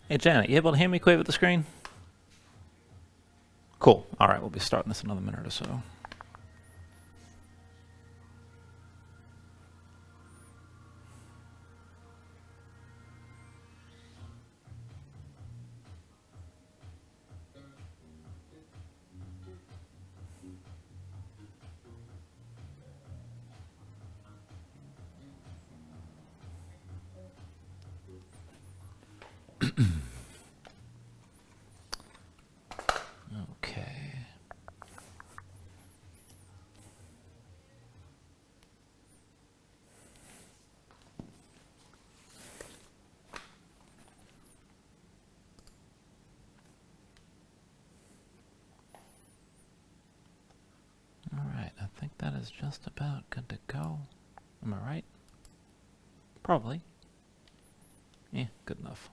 Hey, Janet, you able to hear me quick with the screen? Cool. All right, we'll be starting this in another minute or so. Okay. All right, I think that is just about good to go. Am I right? Probably. Yeah, good enough.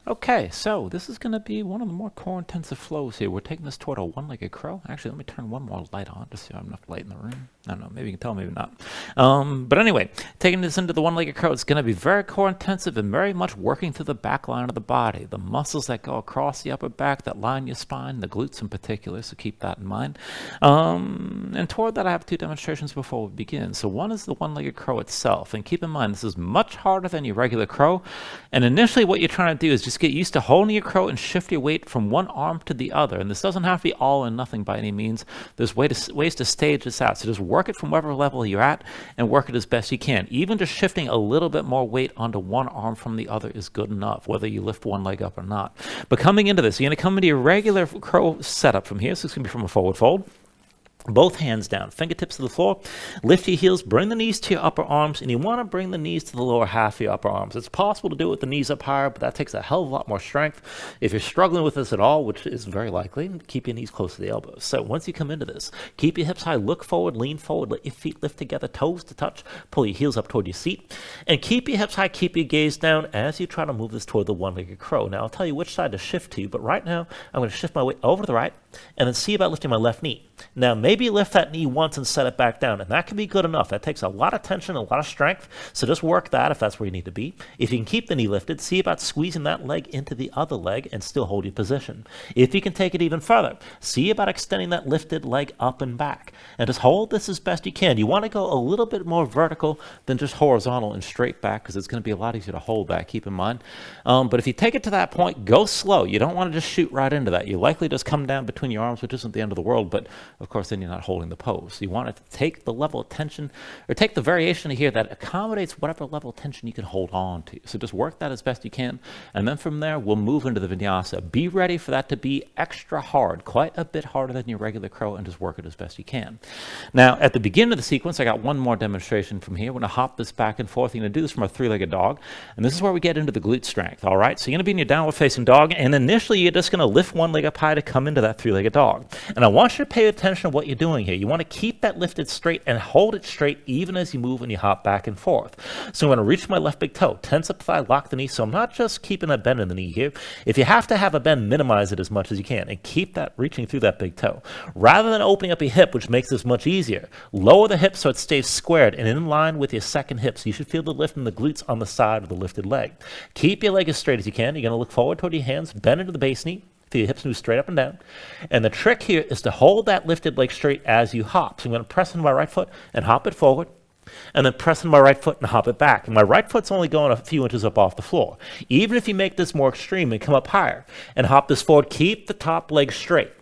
Okay, so this is going to be one of the more core intensive flows here. We're taking this toward a one-legged crow. Actually, let me turn one more light on to see if I have enough light in the room. I don't know, maybe you can tell, maybe not. But anyway, taking this into the one-legged crow, it's going to be very core intensive and very much working through the back line of the body. The muscles that go across the upper back, that line your spine, the glutes in particular, so keep that in mind. And toward that, I have two demonstrations before we begin. So one is the one-legged crow itself. And keep in mind, this is much harder than your regular crow. And initially, what you're trying to do is just get used to holding your crow and shift your weight from one arm to the other. And this doesn't have to be all or nothing by any means. There's ways to stage this out. So just work it from whatever level you're at and work it as best you can. Even just shifting a little bit more weight onto one arm from the other is good enough, whether you lift one leg up or not. But coming into this, you're going to come into your regular crow setup from here. So it's going to be from a forward fold. Both hands down, fingertips to the floor. Lift your heels, bring the knees to your upper arms, and you want to bring the knees to the lower half of your upper arms. It's possible to do it with the knees up higher, but that takes a hell of a lot more strength. If you're struggling with this at all, which is very likely, keep your knees close to the elbows. So once you come into this, keep your hips high, look forward, lean forward, let your feet lift together, toes to touch, pull your heels up toward your seat, and keep your hips high, keep your gaze down as you try to move this toward the one-legged crow. Now, I'll tell you which side to shift to, but right now, I'm going to shift my weight over to the right, and then see about lifting my left knee. Now, maybe lift that knee once and set it back down, and that can be good enough. That takes a lot of tension, a lot of strength, so just work that if that's where you need to be. If you can keep the knee lifted, see about squeezing that leg into the other leg and still hold your position. If you can take it even further, see about extending that lifted leg up and back, and just hold this as best you can. You want to go a little bit more vertical than just horizontal and straight back, because it's going to be a lot easier to hold that, keep in mind. But if you take it to that point, go slow. You don't want to just shoot right into that. You likely just come down between your arms, which isn't the end of the world, but of course, then you're not holding the pose. You want to take the level of tension, or take the variation here that accommodates whatever level of tension you can hold on to. So just work that as best you can, and then from there, we'll move into the vinyasa. Be ready for that to be extra hard, quite a bit harder than your regular crow, and just work it as best you can. Now, at the beginning of the sequence, I got one more demonstration from here. We're going to hop this back and forth. You're going to do this from a three-legged dog, and this is where we get into the glute strength, all right? So you're going to be in your downward facing dog, and initially, you're just going to lift one leg up high to come into that three-legged dog. And I want you to pay attention to what you're doing here. You want to keep that lifted straight and hold it straight even as you move and you hop back and forth. So I'm going to reach my left big toe, tense up the thigh, lock the knee. So I'm not just keeping a bend in the knee here. If you have to have a bend, minimize it as much as you can and keep that reaching through that big toe. Rather than opening up your hip, which makes this much easier, lower the hip so it stays squared and in line with your second hip. So you should feel the lift in the glutes on the side of the lifted leg. Keep your leg as straight as you can. You're going to look forward toward your hands, bend into the base knee. Feel your hips move straight up and down. And the trick here is to hold that lifted leg straight as you hop. So I'm going to press into my right foot and hop it forward, and then press into my right foot and hop it back. And my right foot's only going a few inches up off the floor. Even if you make this more extreme and come up higher and hop this forward, keep the top leg straight.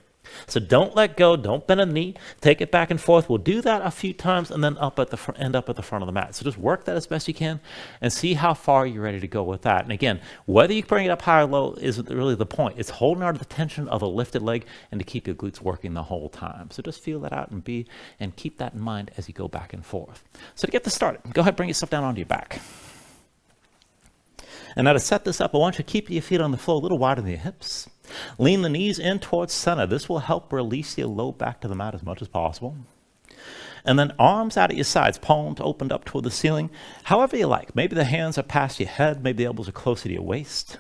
So don't let go, don't bend a knee, take it back and forth. We'll do that a few times and then end up at the front of the mat. So just work that as best you can and see how far you're ready to go with that. And again, whether you bring it up high or low isn't really the point. It's holding on to the tension of a lifted leg and to keep your glutes working the whole time. So just feel that out and keep that in mind as you go back and forth. So to get this started, go ahead, bring yourself down onto your back. And now to set this up, I want you to keep your feet on the floor a little wider than your hips. Lean the knees in towards center. This will help release your low back to the mat as much as possible. And then arms out at your sides, palms opened up toward the ceiling, however you like. Maybe the hands are past your head, maybe the elbows are closer to your waist.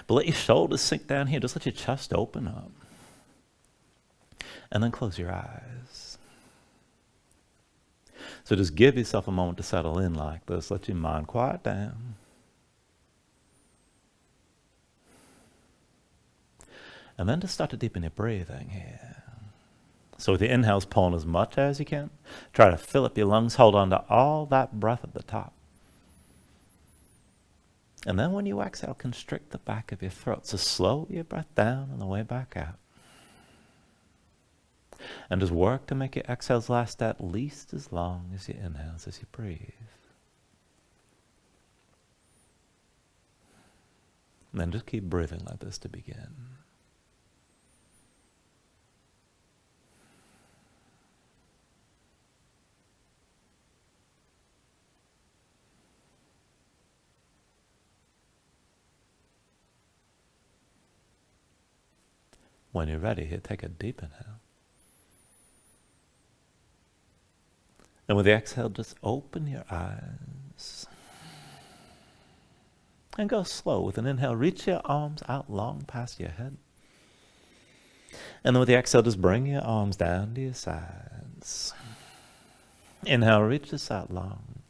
But let your shoulders sink down here, just let your chest open up. And then close your eyes. So just give yourself a moment to settle in like this. Let your mind quiet down. And then just start to deepen your breathing here. So with your inhales, pulling as much as you can. Try to fill up your lungs. Hold on to all that breath at the top. And then when you exhale, constrict the back of your throat. So slow your breath down on the way back out. And just work to make your exhales last at least as long as your inhales as you breathe. And then just keep breathing like this to begin. When you're ready, here, take a deep inhale. And with the exhale, just open your eyes. And go slow. With an inhale, reach your arms out long past your head. And then with the exhale, just bring your arms down to your sides. Inhale, reach this out long.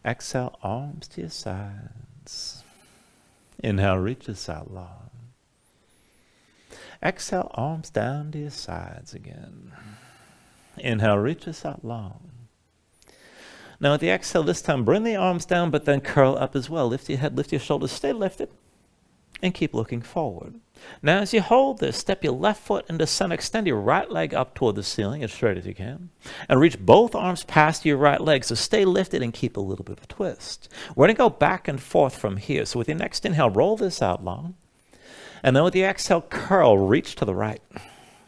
Exhale, arms to your sides. Inhale, reach this out long. Exhale, arms down to your sides again. Inhale, reach this out long. Now with the exhale this time, bring the arms down, but then curl up as well. Lift your head, lift your shoulders, stay lifted, and keep looking forward. Now as you hold this, step your left foot into center, extend your right leg up toward the ceiling as straight as you can, and reach both arms past your right leg. So stay lifted and keep a little bit of a twist. We're going to go back and forth from here. So with your next inhale, roll this out long. And then with the exhale, curl, reach to the right.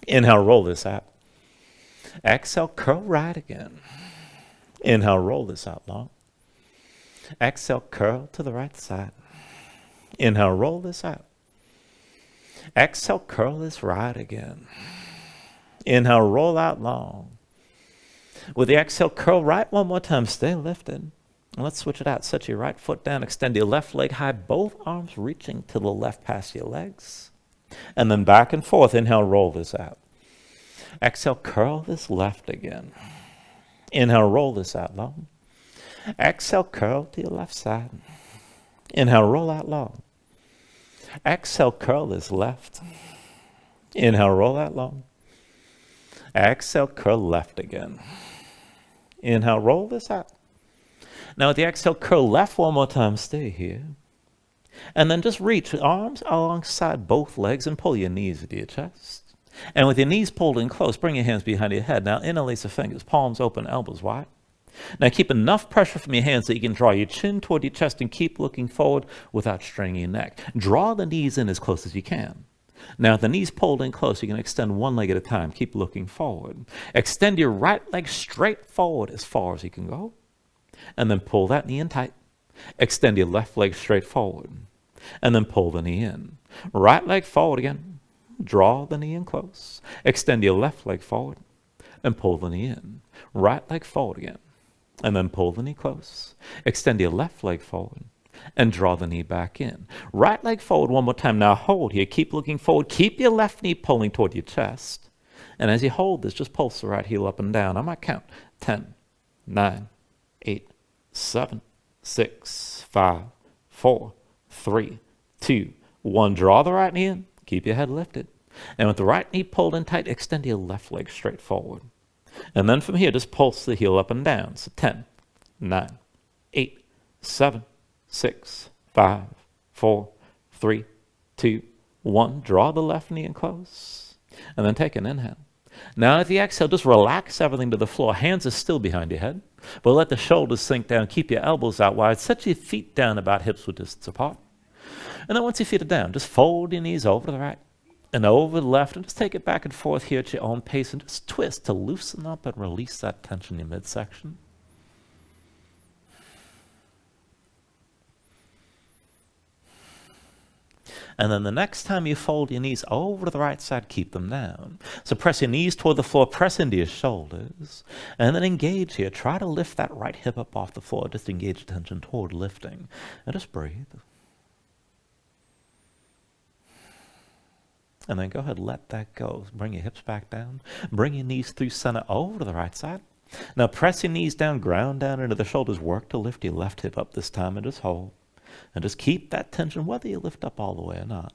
Inhale, roll this out. Exhale, curl right again. Inhale, roll this out long. Exhale, curl to the right side. Inhale, roll this out. Exhale, curl this right again. Inhale, roll out long. With the exhale, curl right one more time. Stay lifted. Let's switch it out. Set your right foot down. Extend your left leg high. Both arms reaching to the left past your legs. And then back and forth. Inhale, roll this out. Exhale, curl this left again. Inhale, roll this out long. Exhale, curl to your left side. Inhale, roll out long. Exhale, curl this left. Inhale, roll out long. Exhale, curl left again. Inhale, roll this out. Now with the exhale, curl left one more time. Stay here. And then just reach arms alongside both legs and pull your knees into your chest. And with your knees pulled in close, bring your hands behind your head. Now interlace the fingers, palms open, elbows wide. Now keep enough pressure from your hands so you can draw your chin toward your chest and keep looking forward without straining your neck. Draw the knees in as close as you can. Now with the knees pulled in close, you can extend one leg at a time. Keep looking forward. Extend your right leg straight forward as far as you can go. And then pull that knee in tight. Extend your left leg straight forward. And then pull the knee in. Right leg forward again. Draw the knee in close. Extend your left leg forward. And pull the knee in. Right leg forward again. And then pull the knee close. Extend your left leg forward. And draw the knee back in. Right leg forward one more time. Now hold here. Keep looking forward. Keep your left knee pulling toward your chest. And as you hold this, just pulse the right heel up and down. I might count 10, 9, 8, 7, 6, 5, 4, 3, 2, 1. Draw the right knee in. Keep your head lifted. And with the right knee pulled in tight, extend your left leg straight forward. And then from here, just pulse the heel up and down. So 10, 9, 8, 7, 6, 5, 4, 3, 2, 1. Draw the left knee in close. And then take an inhale. Now at the exhale, just relax everything to the floor. Hands are still behind your head, but let the shoulders sink down. Keep your elbows out wide. Set your feet down about hips width distance apart. And then once your feet are down, just fold your knees over to the right and over to the left, and just take it back and forth here at your own pace, and just twist to loosen up and release that tension in your midsection. And then the next time you fold your knees over to the right side, keep them down. So press your knees toward the floor, press into your shoulders, and then engage here. Try to lift that right hip up off the floor. Just engage attention toward lifting. And just breathe. And then go ahead, let that go. Bring your hips back down. Bring your knees through center over to the right side. Now press your knees down, ground down into the shoulders. Work to lift your left hip up this time and just hold. And just keep that tension whether you lift up all the way or not.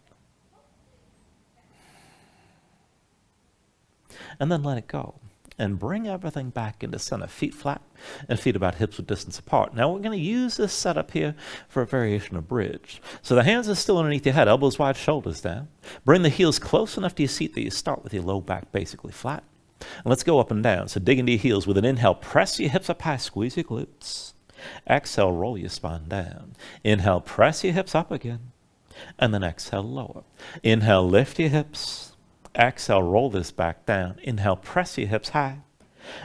And then let it go. And bring everything back into center. Feet flat and feet about hips width distance apart. Now we're going to use this setup here for a variation of bridge. So the hands are still underneath your head, elbows wide, shoulders down. Bring the heels close enough to your seat that you start with your low back basically flat. And let's go up and down. So dig into your heels with an inhale. Press your hips up high, squeeze your glutes. Exhale, roll your spine down. Inhale, press your hips up again. And then exhale, lower. Inhale, lift your hips. Exhale, roll this back down. Inhale, press your hips high.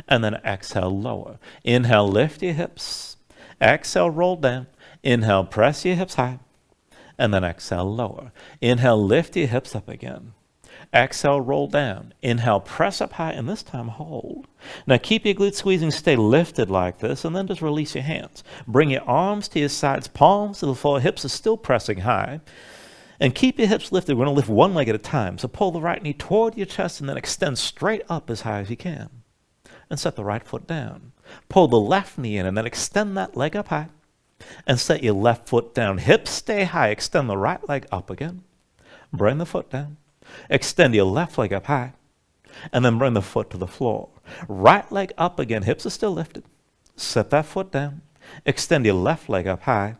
And then exhale, lower. Inhale, lift your hips. Exhale, roll down. Inhale, press your hips high. And then exhale, lower. Inhale, lift your hips up again. Exhale, roll down. Inhale, press up high, and this time hold. Now keep your glutes squeezing, stay lifted like this, and then just release your hands. Bring your arms to your sides, palms to the floor, hips are still pressing high. And keep your hips lifted. We're going to lift one leg at a time. So pull the right knee toward your chest and then extend straight up as high as you can. And set the right foot down. Pull the left knee in and then extend that leg up high. And set your left foot down. Hips stay high. Extend the right leg up again. Bring the foot down. Extend your left leg up high. And then bring the foot to the floor. Right leg up again. Hips are still lifted. Set that foot down. Extend your left leg up high.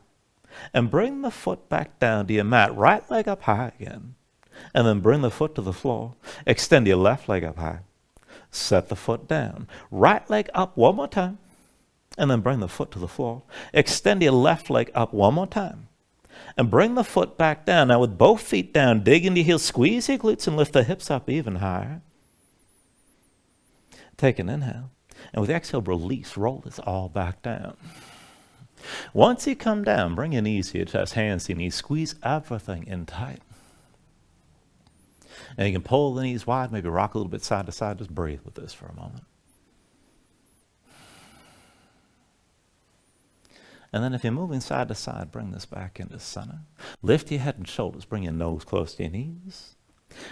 And bring the foot back down to your mat. Right leg up high again. And then bring the foot to the floor. Extend your left leg up high. Set the foot down. Right leg up one more time. And then bring the foot to the floor. Extend your left leg up one more time. And bring the foot back down. Now with both feet down, dig into your heels, squeeze your glutes and lift the hips up even higher. Take an inhale. And with exhale, release. Roll this all back down. Once you come down, bring your knees to your chest, hands to your knees, squeeze everything in tight. And you can pull the knees wide, maybe rock a little bit side to side. Just breathe with this for a moment. And then if you're moving side to side, bring this back into center. Lift your head and shoulders, bring your nose close to your knees.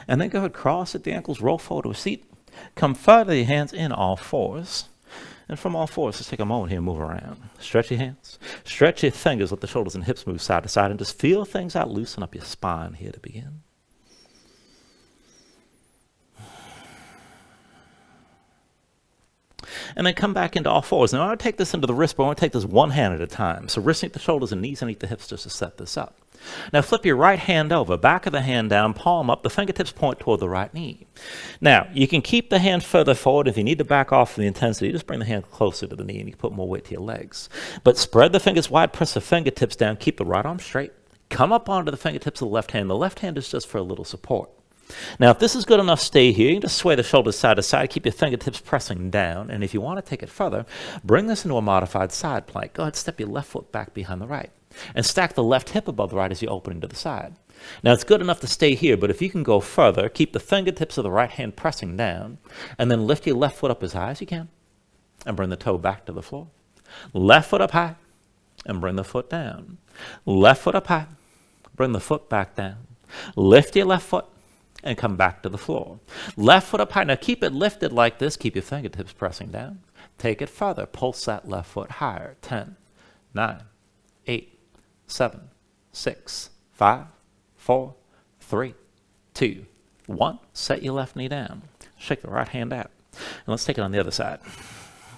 And then go ahead, cross at the ankles, roll forward to a seat. Come further, your hands in all fours. And from all fours, let's take a moment here and move around. Stretch your hands. Stretch your fingers. Let the shoulders and hips move side to side. And just feel things out. Loosen up your spine here to begin. And then come back into all fours. Now I want to take this into the wrist, but I want to take this one hand at a time. So wrist underneath the shoulders and knees underneath the hips just to set this up. Now flip your right hand over, back of the hand down, palm up, the fingertips point toward the right knee. Now, you can keep the hand further forward. If you need to back off from the intensity, just bring the hand closer to the knee and you can put more weight to your legs. But spread the fingers wide, press the fingertips down, keep the right arm straight. Come up onto the fingertips of the left hand. The left hand is just for a little support. Now, if this is good enough, stay here. You can just sway the shoulders side to side. Keep your fingertips pressing down. And if you want to take it further, bring this into a modified side plank. Go ahead, step your left foot back behind the right. And stack the left hip above the right as you open into the side. Now, it's good enough to stay here, but if you can go further, keep the fingertips of the right hand pressing down, and then lift your left foot up as high as you can, and bring the toe back to the floor. Left foot up high, and bring the foot down. Left foot up high, bring the foot back down. Lift your left foot, and come back to the floor. Left foot up high. Now keep it lifted like this. Keep your fingertips pressing down. Take it further. Pulse that left foot higher. 10, 9, 8, 7, 6, 5, 4, 3, 2, 1. Set your left knee down. Shake the right hand out. And let's take it on the other side.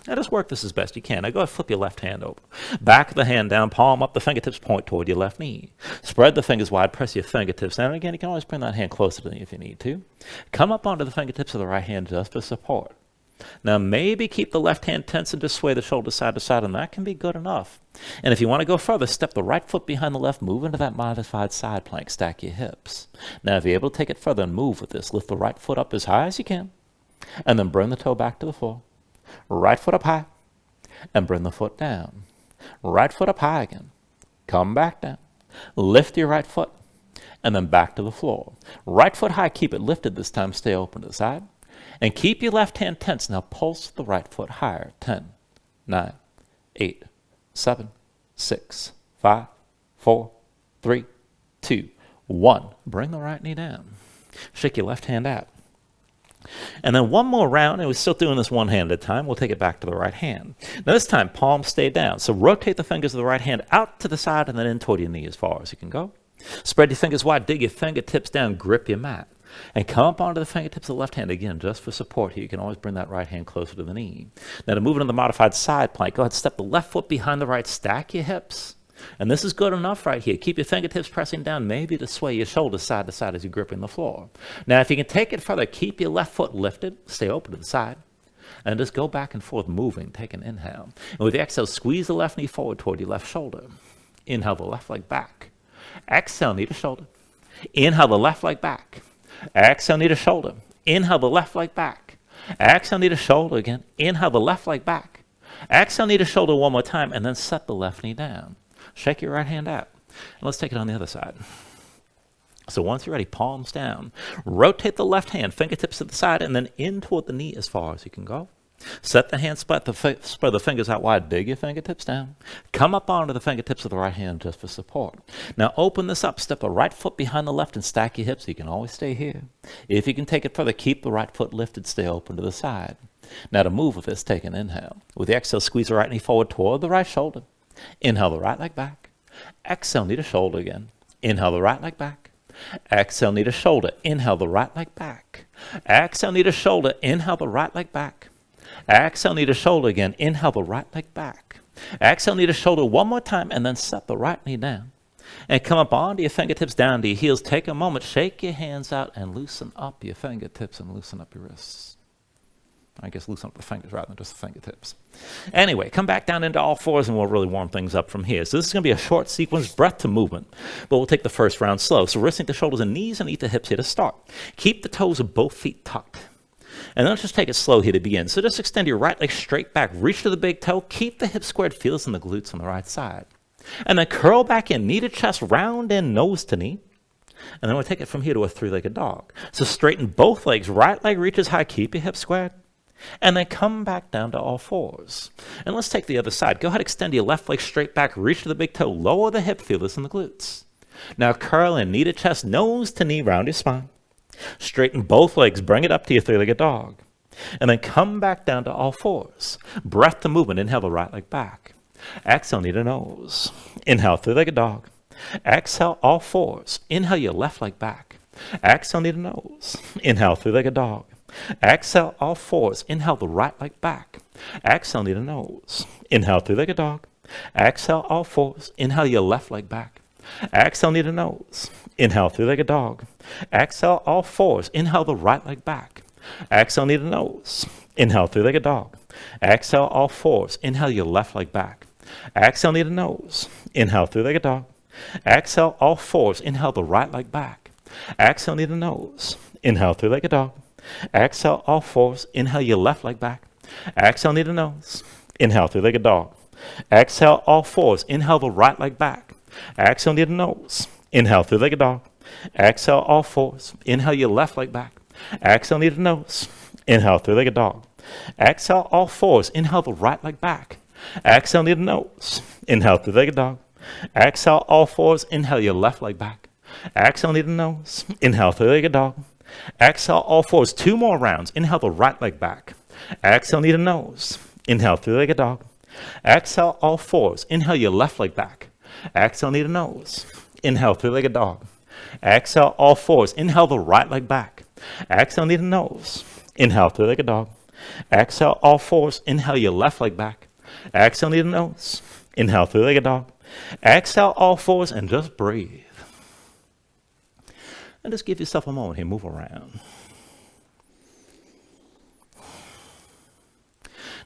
Now just work this as best you can. Now go ahead, flip your left hand over. Back of the hand down, palm up, the fingertips point toward your left knee. Spread the fingers wide, press your fingertips down. And again, you can always bring that hand closer to the knee if you need to. Come up onto the fingertips of the right hand just for support. Now maybe keep the left hand tense and just sway the shoulders side to side, and that can be good enough. And if you want to go further, step the right foot behind the left, move into that modified side plank, stack your hips. Now if you're able to take it further and move with this, lift the right foot up as high as you can, and then bring the toe back to the floor. Right foot up high, and bring the foot down. Right foot up high again. Come back down. Lift your right foot, and then back to the floor. Right foot high, keep it lifted this time, stay open to the side. And keep your left hand tense. Now pulse the right foot higher. 10, 9, 8, 7, 6, 5, 4, 3, 2, 1. Bring the right knee down. Shake your left hand out. And then one more round, and we're still doing this one hand at a time. We'll take it back to the right hand. Now this time, palms stay down. So rotate the fingers of the right hand out to the side and then in toward your knee as far as you can go. Spread your fingers wide, dig your fingertips down, grip your mat. And come up onto the fingertips of the left hand again, just for support here. You can always bring that right hand closer to the knee. Now to move into the modified side plank, go ahead and step the left foot behind the right, stack your hips. And this is good enough right here. Keep your fingertips pressing down, maybe to sway your shoulders side to side as you're gripping the floor. Now, if you can take it further, keep your left foot lifted, stay open to the side, and just go back and forth moving. Take an inhale. And with the exhale, squeeze the left knee forward toward your left shoulder. Inhale the left leg back. Exhale, knee to shoulder. Inhale the left leg back. Exhale, knee to shoulder. Inhale the left leg back. Exhale, knee to shoulder again. Inhale the left leg back. Exhale, knee to shoulder one more time, and then set the left knee down. Shake your right hand out. And let's take it on the other side. So once you're ready, palms down. Rotate the left hand, fingertips to the side, and then in toward the knee as far as you can go. Set the hand, spread the fingers out wide, dig your fingertips down. Come up onto the fingertips of the right hand just for support. Now open this up, step the right foot behind the left and stack your hips. You can always stay here. If you can take it further, keep the right foot lifted, stay open to the side. Now to move with this, take an inhale. With the exhale, squeeze the right knee forward toward the right shoulder. Inhale the right leg back. Exhale, knee to shoulder again. Inhale the right leg back. Exhale, knee to shoulder. Inhale the right leg back. Exhale, knee to shoulder. Inhale the right leg back. Exhale, knee to shoulder again. Inhale the right leg back. Exhale, knee to shoulder one more time, and then set the right knee down. And come up onto your fingertips, down to your heels. Take a moment, shake your hands out, and loosen up your fingertips and loosen up your wrists. I guess loosen up the fingers rather than just the fingertips. Anyway, come back down into all fours and we'll really warm things up from here. So this is going to be a short sequence, breath to movement, but we'll take the first round slow. So wristing the shoulders and knees and eat the hips here to start. Keep the toes of both feet tucked. And then let's just take it slow here to begin. So just extend your right leg straight back, reach to the big toe, keep the hips squared, feel this in the glutes on the right side. And then curl back in, knee to chest, round in, nose to knee. And then we'll take it from here to a three-legged dog. So straighten both legs, right leg reaches high, keep your hips squared. And then come back down to all fours. And let's take the other side. Go ahead, extend your left leg straight back, reach to the big toe, lower the hip, feel this in the glutes. Now curl in, knee to chest, nose to knee, round your spine. Straighten both legs, bring it up to your three-legged dog. And then come back down to all fours. Breath to movement, inhale the right leg back. Exhale, knee to nose. Inhale, three-legged dog. Exhale, all fours. Inhale your left leg back. Exhale, knee to nose. Inhale, three-legged dog. Exhale, all fours. Inhale the right leg back. Exhale, knee to nose. Inhale, three-legged dog. Exhale, all fours. Inhale your left leg back. Exhale, knee to nose. Inhale, three-legged dog. Exhale, all fours. Inhale the right leg back. Exhale, knee to nose. Inhale, three-legged dog. Exhale, all fours. Inhale your left leg back. Exhale, knee to nose. Inhale, three-legged dog. Exhale, all fours. Inhale the right leg back. Exhale, knee to nose. Inhale, three-legged dog. Exhale, all fours. Inhale your left leg back. Exhale, knee to nose. Inhale, three-legged dog. Exhale, all fours. Inhale the right leg back. Exhale, knee to nose. Inhale, three-legged dog. Exhale, all fours. Inhale your left leg back. Exhale, knee to nose. Inhale, three-legged dog. Exhale, all fours. Inhale the right leg back. Exhale, knee to nose. Inhale, three-legged dog. Exhale, all fours. Inhale your left leg back. Exhale, knee to nose. Inhale, three-legged dog. Exhale, all fours. Two more rounds. Inhale the right leg back. Exhale, knee to nose. Inhale, three-legged dog. Exhale, all fours. Inhale your left leg back. Exhale, knee to nose. Inhale, three-legged dog. Exhale, all fours. Inhale the right leg back. Exhale, knee to nose. Inhale, three-legged dog. Exhale, all fours. Inhale your left leg back. Exhale, knee to nose. Inhale, three-legged dog. Exhale, all fours, and just breathe. And just give yourself a moment here. Move around.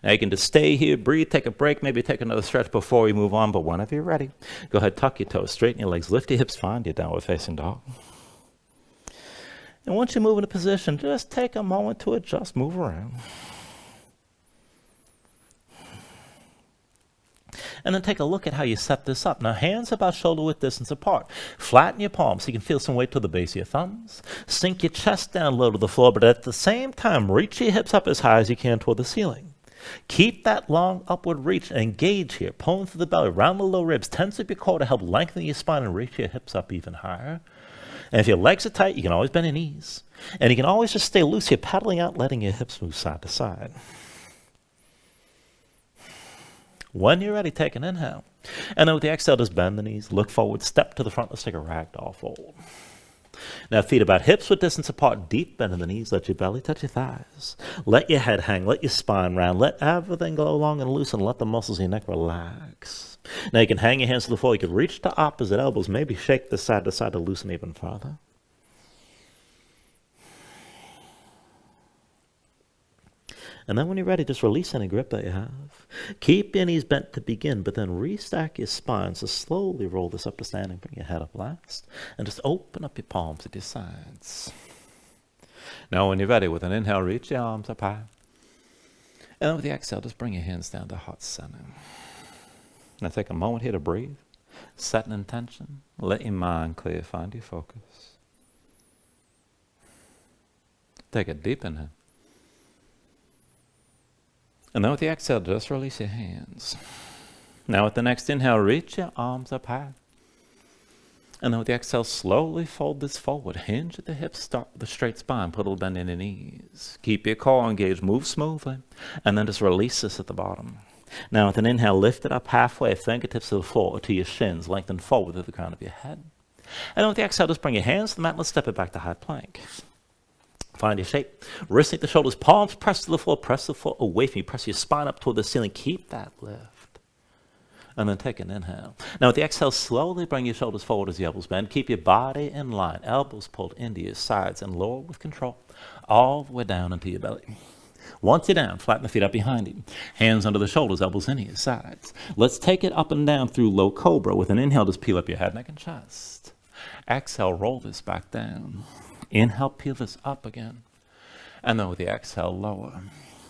Now you can just stay here, breathe, take a break, maybe take another stretch before we move on, but whenever you're ready, go ahead, tuck your toes, straighten your legs, lift your hips, find your downward facing dog. And once you move into position, just take a moment to adjust, move around. And then take a look at how you set this up. Now, hands about shoulder width distance apart. Flatten your palms so you can feel some weight to the base of your thumbs. Sink your chest down low to the floor, but at the same time, reach your hips up as high as you can toward the ceiling. Keep that long upward reach and engage here. Pulling through the belly, round the low ribs. Tense up your core to help lengthen your spine and reach your hips up even higher. And if your legs are tight, you can always bend your knees. And you can always just stay loose here, paddling out, letting your hips move side to side. When you're ready, take an inhale. And then with the exhale, just bend the knees, look forward, step to the front. Let's take a ragdoll fold. Now, feet about hips width distance apart, deep bend in the knees. Let your belly touch your thighs. Let your head hang. Let your spine round. Let everything go long and loose, and let the muscles in your neck relax. Now, you can hang your hands to the floor. You can reach to opposite elbows. Maybe shake this side to side to loosen even further. And then when you're ready, just release any grip that you have. Keep your knees bent to begin, but then restack your spine. So slowly roll this up to standing. Bring your head up last. And just open up your palms at your sides. Now when you're ready, with an inhale, reach your arms up high. And then with the exhale, just bring your hands down to heart center. Now take a moment here to breathe. Set an intention. Let your mind clear. Find your focus. Take a deep inhale. And then with the exhale, just release your hands. Now with the next inhale, reach your arms up high. And then with the exhale, slowly fold this forward. Hinge at the hips, start with a straight spine, put a little bend in your knees. Keep your core engaged, move smoothly. And then just release this at the bottom. Now with an inhale, lift it up halfway, fingertips to the floor or to your shins, lengthen forward to the crown of your head. And then with the exhale, just bring your hands to the mat. Let's step it back to high plank. Find your shape. Wrists at the shoulders, palms press to the floor, press the floor away from you. Press your spine up toward the ceiling. Keep that lift. And then take an inhale. Now with the exhale, slowly bring your shoulders forward as the elbows bend. Keep your body in line. Elbows pulled into your sides and lower with control. All the way down into your belly. Once you're down, flatten the feet up behind you. Hands under the shoulders, elbows into your sides. Let's take it up and down through low cobra. With an inhale, just peel up your head, neck, and chest. Exhale, roll this back down. Inhale, peel this up again. And then with the exhale, lower.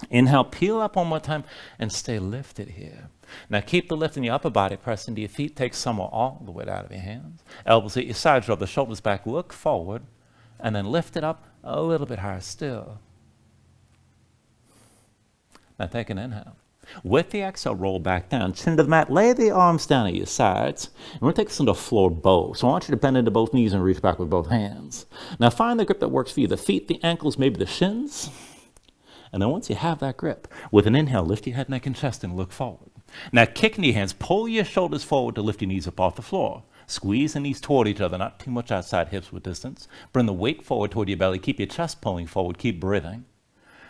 Inhale, peel up one more time and stay lifted here. Now keep the lift in your upper body, press into your feet, take some or all the weight out of your hands. Elbows at your sides, drop the shoulders back, look forward, and then lift it up a little bit higher still. Now take an inhale. With the exhale, roll back down, chin to the mat, lay the arms down at your sides. And we're going to take this into a floor bow. So I want you to bend into both knees and reach back with both hands. Now find the grip that works for you, the feet, the ankles, maybe the shins. And then once you have that grip, with an inhale, lift your head, neck, and chest and look forward. Now kick into your hands, pull your shoulders forward to lift your knees up off the floor. Squeeze the knees toward each other, not too much outside hips with distance. Bring the weight forward toward your belly, keep your chest pulling forward, keep breathing.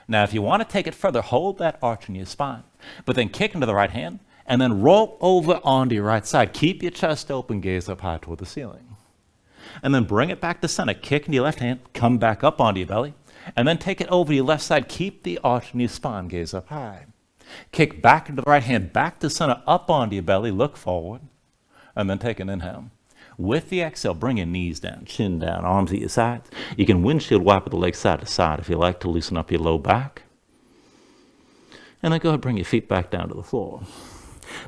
Now, if you want to take it further, hold that arch in your spine, but then kick into the right hand and then roll over onto your right side. Keep your chest open, gaze up high toward the ceiling. And then bring it back to center. Kick into your left hand, come back up onto your belly, and then take it over to your left side. Keep the arch in your spine, gaze up high. Kick back into the right hand, back to center, up onto your belly, look forward, and then take an inhale. With the exhale, bring your knees down, chin down, arms at your sides. You can windshield wiper the legs side to side if you like to loosen up your low back. And then go ahead and bring your feet back down to the floor.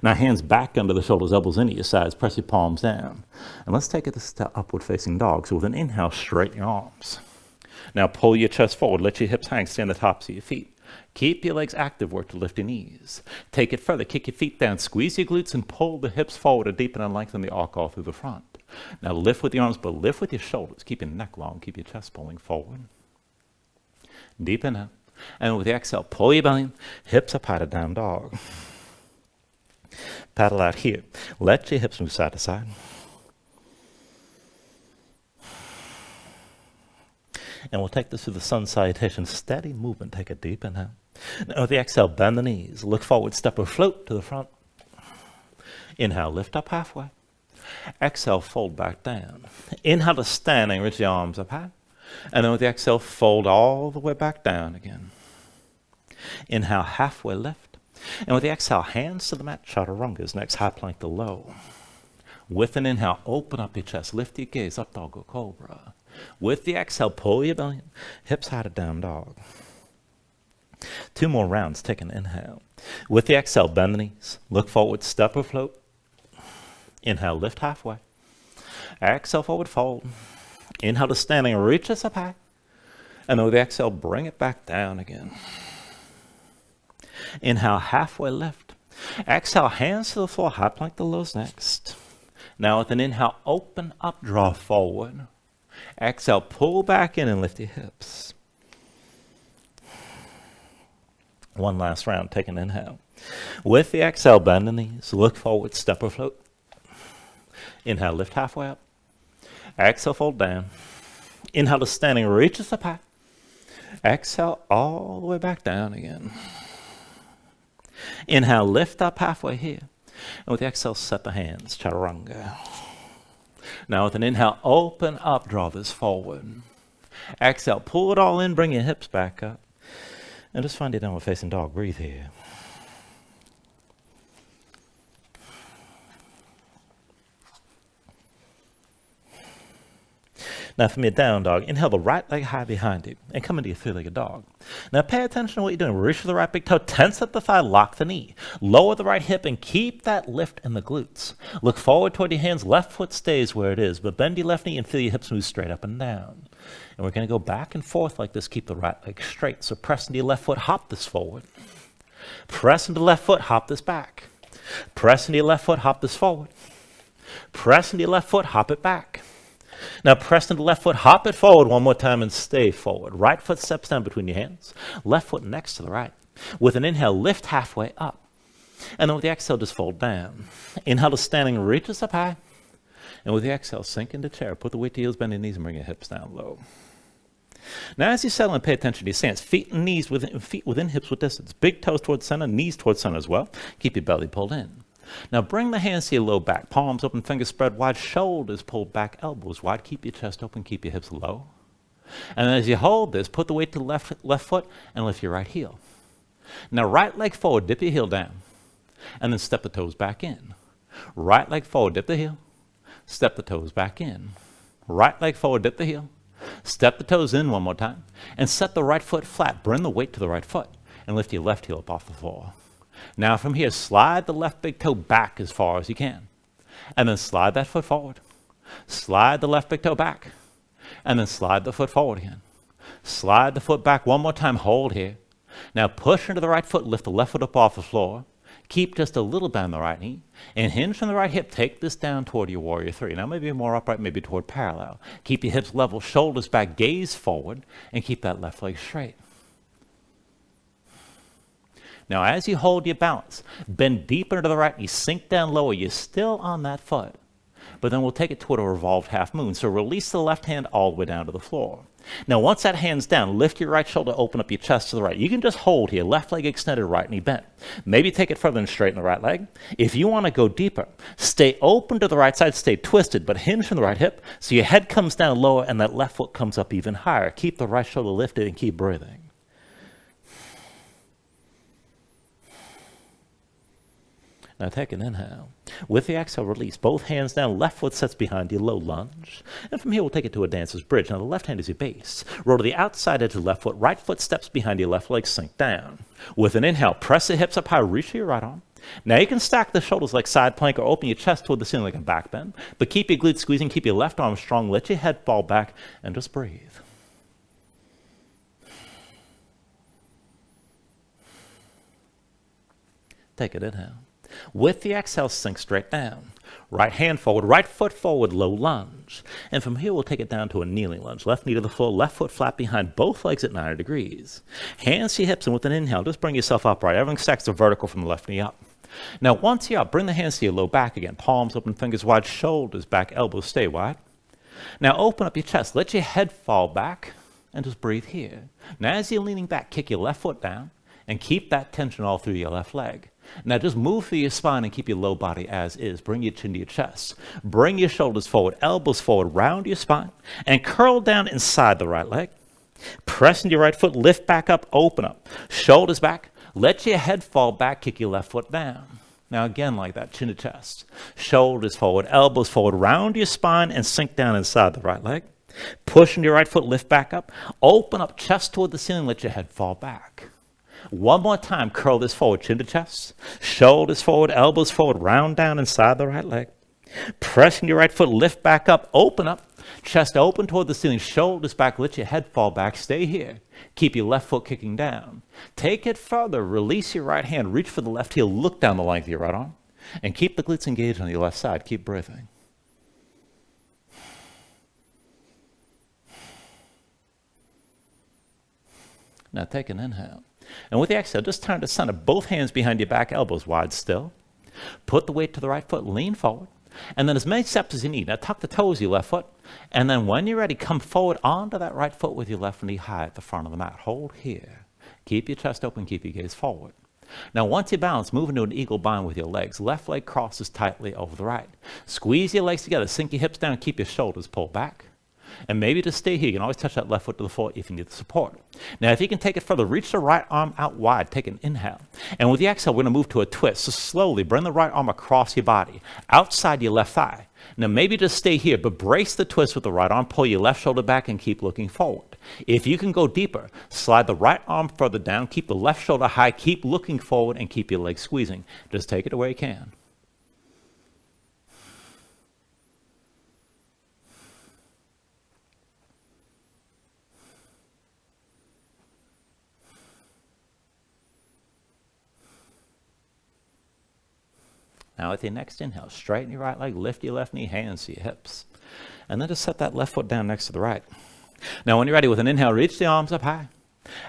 Now hands back under the shoulders, elbows into your sides. Press your palms down. And let's take it to upward facing dog. So with an inhale, straighten your arms. Now pull your chest forward. Let your hips hang. Stay on the tops of your feet. Keep your legs active, work to lift your knees. Take it further, kick your feet down, squeeze your glutes and pull the hips forward to deepen and lengthen the arc all through the front. Now lift with your arms, but lift with your shoulders. Keep your neck long, keep your chest pulling forward. Deep inhale. And with the exhale, pull your belly in, hips up high to down dog. Paddle out here. Let your hips move side to side. And we'll take this through the sun salutation. Steady movement. Take a deep inhale. Now with the exhale, bend the knees. Look forward, step or float to the front. Inhale, lift up halfway. Exhale, fold back down. Inhale to standing, reach the arms up high. And then with the exhale, fold all the way back down again. Inhale, halfway lift. And with the exhale, hands to the mat, chaturangas. Next, high plank to low. With an inhale, open up your chest. Lift your gaze, up dog or cobra. With the exhale, pull your belly in, hips high to down dog. 2 more rounds, take an inhale. With the exhale, bend the knees. Look forward, step or float. Inhale, lift halfway. Exhale, forward fold. Inhale to standing, reach us up high. And then with the exhale, bring it back down again. Inhale, halfway lift. Exhale, hands to the floor, high plank the lows next. Now with an inhale, open up, draw forward. Exhale, pull back in and lift your hips. One last round, take an inhale. With the exhale, bend the knees, look forward, step or float. Inhale, lift halfway up. Exhale, fold down. Inhale to standing, reaches up high. Exhale, all the way back down again. Inhale, lift up halfway here. And with the exhale, set the hands, chaturanga. Now with an inhale, open up, draw this forward. Exhale, pull it all in, bring your hips back up. And just find your downward facing dog. Breathe here. Now from your down dog, inhale the right leg high behind you and come into your three-legged dog. Now pay attention to what you're doing. Reach for the right big toe, tense up the thigh, lock the knee. Lower the right hip and keep that lift in the glutes. Look forward toward your hands, left foot stays where it is, but bend your left knee and feel your hips move straight up and down. And we're going to go back and forth like this. Keep the right leg straight. So press into your left foot, hop this forward. Press into the left foot, hop this back. Press into your left foot, hop this forward. Press into your left foot, hop it back. Now press into the left foot, hop it forward one more time and stay forward. Right foot steps down between your hands. Left foot next to the right. With an inhale, lift halfway up. And then with the exhale, just fold down. Inhale to standing, reaches up high. And with the exhale, sink into chair. Put the weight to heels, bend your knees, and bring your hips down low. Now as you settle and pay attention to your stance, feet within hips width distance. Big toes towards center, knees towards center as well. Keep your belly pulled in. Now bring the hands to your low back, palms open, fingers spread wide, shoulders pulled back, elbows wide. Keep your chest open, keep your hips low. And as you hold this, put the weight to the left foot and lift your right heel. Now right leg forward, dip your heel down, and then step the toes back in. Right leg forward, dip the heel, step the toes back in. Right leg forward, dip the heel, step the toes in one more time, and set the right foot flat. Bring the weight to the right foot, and lift your left heel up off the floor. Now from here, slide the left big toe back as far as you can. And then slide that foot forward. Slide the left big toe back. And then slide the foot forward again. Slide the foot back one more time, hold here. Now push into the right foot, lift the left foot up off the floor. Keep just a little bend the right knee. And hinge from the right hip, take this down toward your warrior three. Now maybe more upright, maybe toward parallel. Keep your hips level, shoulders back, gaze forward, and keep that left leg straight. Now, as you hold your balance, bend deeper into the right knee, sink down lower. You're still on that foot, but then we'll take it toward a revolved half moon. So release the left hand all the way down to the floor. Now, once that hand's down, lift your right shoulder, open up your chest to the right. You can just hold here, left leg extended, right knee bent. Maybe take it further and straighten the right leg. If you want to go deeper, stay open to the right side, stay twisted, but hinge from the right hip so your head comes down lower and that left foot comes up even higher. Keep the right shoulder lifted and keep breathing. Now take an inhale. With the exhale, release. Both hands down, left foot sets behind you, low lunge. And from here, we'll take it to a dancer's bridge. Now the left hand is your base. Roll to the outside edge of the left foot. Right foot steps behind your left leg, sink down. With an inhale, press the hips up high, reach for your right arm. Now you can stack the shoulders like side plank or open your chest toward the ceiling like a back bend. But keep your glutes squeezing, keep your left arm strong, let your head fall back, and just breathe. Take an inhale. With the exhale, sink straight down. Right hand forward, right foot forward, low lunge. And from here, we'll take it down to a kneeling lunge. Left knee to the floor, left foot flat behind, both legs at 90 degrees. Hands to your hips, and with an inhale, just bring yourself upright. Everything stacks to vertical from the left knee up. Now, once you're up, bring the hands to your low back again. Palms open, fingers wide, shoulders back, elbows stay wide. Now, open up your chest. Let your head fall back, and just breathe here. Now, as you're leaning back, kick your left foot down, and keep that tension all through your left leg. Now just move through your spine and keep your low body as is. Bring your chin to your chest. Bring your shoulders forward, elbows forward, round your spine, and curl down inside the right leg. Press into your right foot, lift back up, open up. Shoulders back, let your head fall back, kick your left foot down. Now again like that, chin to chest. Shoulders forward, elbows forward, round your spine, and sink down inside the right leg. Push into your right foot, lift back up. Open up, chest toward the ceiling, let your head fall back. One more time, curl this forward, chin to chest, shoulders forward, elbows forward, round down inside the right leg. Pressing your right foot, lift back up, open up, chest open toward the ceiling, shoulders back, let your head fall back, stay here. Keep your left foot kicking down. Take it further, release your right hand, reach for the left heel, look down the length of your right arm, and keep the glutes engaged on your left side. Keep breathing. Now take an inhale. And with the exhale, just turn to center. Both hands behind your back, elbows wide still. Put the weight to the right foot, lean forward. And then as many steps as you need. Now tuck the toes of your left foot. And then when you're ready, come forward onto that right foot with your left knee high at the front of the mat. Hold here. Keep your chest open, keep your gaze forward. Now once you balance, move into an eagle bind with your legs. Left leg crosses tightly over the right. Squeeze your legs together, sink your hips down, keep your shoulders pulled back. And maybe just stay here. You can always touch that left foot to the floor if you need the support. Now, if you can take it further, reach the right arm out wide. Take an inhale. And with the exhale, we're going to move to a twist. So slowly bring the right arm across your body, outside your left thigh. Now, maybe just stay here, but brace the twist with the right arm. Pull your left shoulder back and keep looking forward. If you can go deeper, slide the right arm further down. Keep the left shoulder high. Keep looking forward and keep your legs squeezing. Just take it where you can. Now with your next inhale, straighten your right leg, lift your left knee, hands to your hips. And then just set that left foot down next to the right. Now when you're ready with an inhale, reach the arms up high.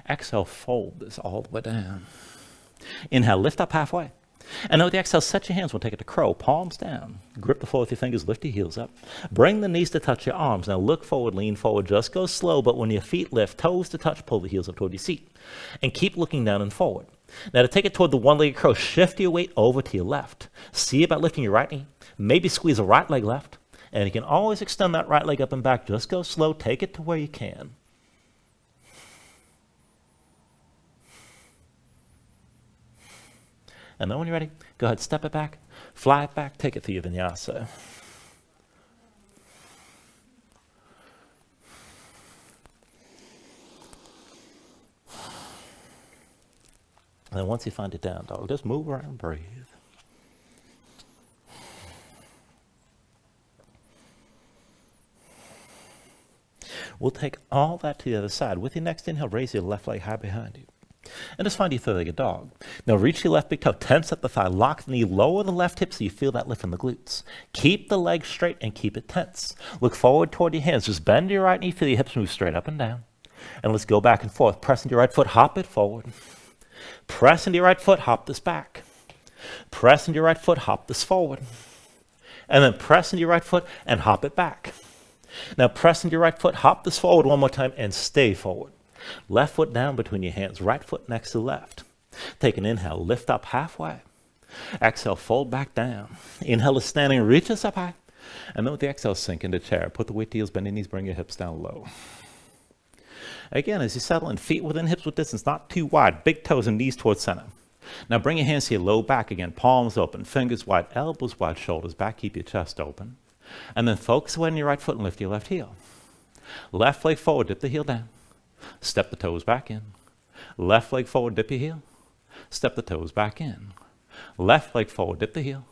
Exhale, fold this all the way down. Inhale, lift up halfway. And now with the exhale, set your hands. We'll take it to crow, palms down. Grip the floor with your fingers, lift your heels up. Bring the knees to touch your arms. Now look forward, lean forward. Just go slow, but when your feet lift, toes to touch, pull the heels up toward your seat. And keep looking down and forward. Now to take it toward the one-legged crow, shift your weight over to your left. See about lifting your right knee. Maybe squeeze the right leg left. And you can always extend that right leg up and back. Just go slow. Take it to where you can. And then when you're ready, go ahead, step it back, fly it back, take it to your Vinyasa. And then once you find it down dog, just move around and breathe. We'll take all that to the other side. With your next inhale, raise your left leg high behind you. And just find your third-legged dog. Now reach your left big toe, tense up the thigh, lock the knee, lower the left hip so you feel that lift in the glutes. Keep the leg straight and keep it tense. Look forward toward your hands. Just bend your right knee, feel your hips move straight up and down. And let's go back and forth. Press into your right foot, hop it forward. Press into your right foot, hop this back. Press into your right foot, hop this forward. And then press into your right foot and hop it back. Now press into your right foot, hop this forward one more time and stay forward. Left foot down between your hands, right foot next to left. Take an inhale, lift up halfway. Exhale, fold back down. Inhale is standing, reach us up high. And then with the exhale, sink into chair. Put the weight to heels, bend your knees, bring your hips down low. Again, as you settle in, feet within hips width distance, not too wide, big toes and knees towards center. Now bring your hands to your low back again, palms open, fingers wide, elbows wide, shoulders back, keep your chest open. And then focus away on your right foot and lift your left heel. Left leg forward, dip the heel down. Step the toes back in. Left leg forward, dip your heel. Step the toes back in. Left leg forward, dip the heel.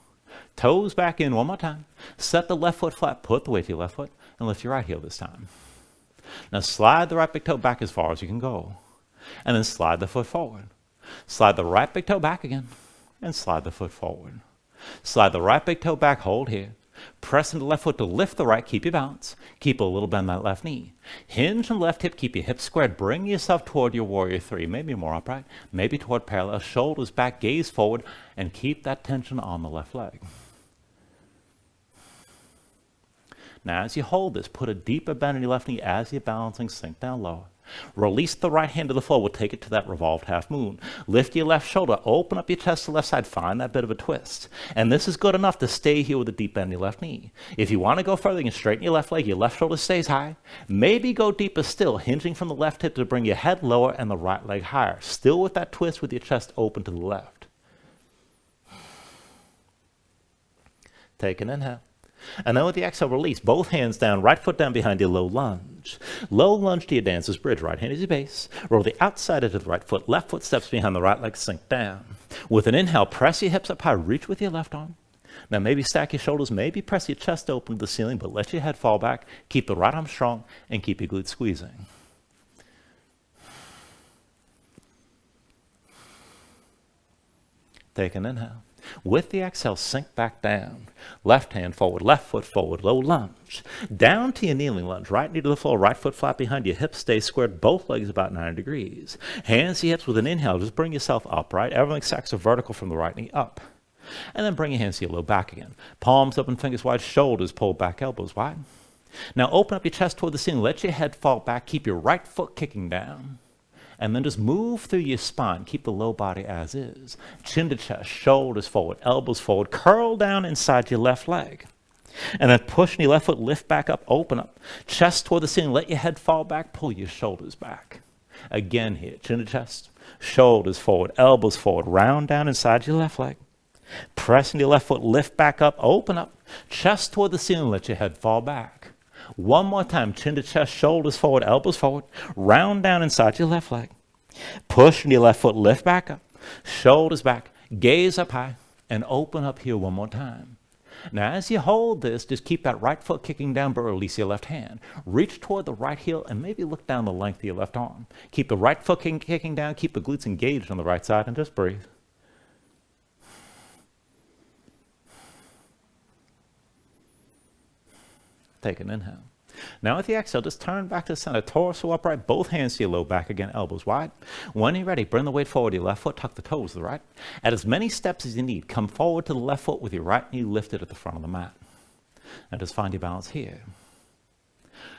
Toes back in one more time. Set the left foot flat, put the weight to your left foot, and lift your right heel this time. Now slide the right big toe back as far as you can go. And then slide the foot forward. Slide the right big toe back again. And slide the foot forward. Slide the right big toe back, hold here. Press into the left foot to lift the right, keep your balance. Keep a little bend in that left knee. Hinge on the left hip, keep your hips squared. Bring yourself toward your warrior three, maybe more upright, maybe toward parallel. Shoulders back, gaze forward, and keep that tension on the left leg. Now as you hold this, put a deeper bend in your left knee as you're balancing, sink down lower. Release the right hand to the floor. We'll take it to that revolved half moon. Lift your left shoulder. Open up your chest to the left side. Find that bit of a twist. And this is good enough to stay here with a deep bend in your left knee. If you want to go further, you can straighten your left leg. Your left shoulder stays high. Maybe go deeper still, hinging from the left hip to bring your head lower and the right leg higher. Still with that twist with your chest open to the left. Take an inhale. And then with the exhale, release. Both hands down, right foot down behind you, low lunge. Low lunge to your dancer's bridge. Right hand is your base. Roll the outside edge of the right foot. Left foot steps behind the right leg, sink down. With an inhale, press your hips up high. Reach with your left arm. Now maybe stack your shoulders. Maybe press your chest open to the ceiling, but let your head fall back. Keep the right arm strong and keep your glutes squeezing. Take an inhale. With the exhale, sink back down. Left hand forward, left foot forward, low lunge. Down to your kneeling lunge. Right knee to the floor, right foot flat behind your hips. Stay squared, both legs about 90 degrees. Hands to your hips with an inhale. Just bring yourself upright. Everything stacks a vertical from the right knee up. And then bring your hands to your low back again. Palms open, fingers wide, shoulders pulled back, elbows wide. Now open up your chest toward the ceiling. Let your head fall back. Keep your right foot kicking down. And then just move through your spine. Keep the low body as is. Chin to chest, shoulders forward, elbows forward. Curl down inside your left leg. And then push your left foot, lift back up, open up. Chest toward the ceiling. Let your head fall back. Pull your shoulders back. Again here, chin to chest, shoulders forward, elbows forward. Round down inside your left leg. Pressing your left foot, lift back up, open up. Chest toward the ceiling, let your head fall back. One more time, chin to chest, shoulders forward, elbows forward. Round down inside your left leg. Push your left foot, lift back up. Shoulders back, gaze up high, and open up here one more time. Now as you hold this, just keep that right foot kicking down, but release your left hand. Reach toward the right heel and maybe look down the length of your left arm. Keep the right foot kicking down, keep the glutes engaged on the right side, and just breathe. Take an inhale. Now with the exhale, just turn back to the center, torso upright, both hands to your low back again, elbows wide. When you're ready, bring the weight forward, your left foot, tuck the toes to the right. Add as many steps as you need. Come forward to the left foot with your right knee lifted at the front of the mat. And just find your balance here.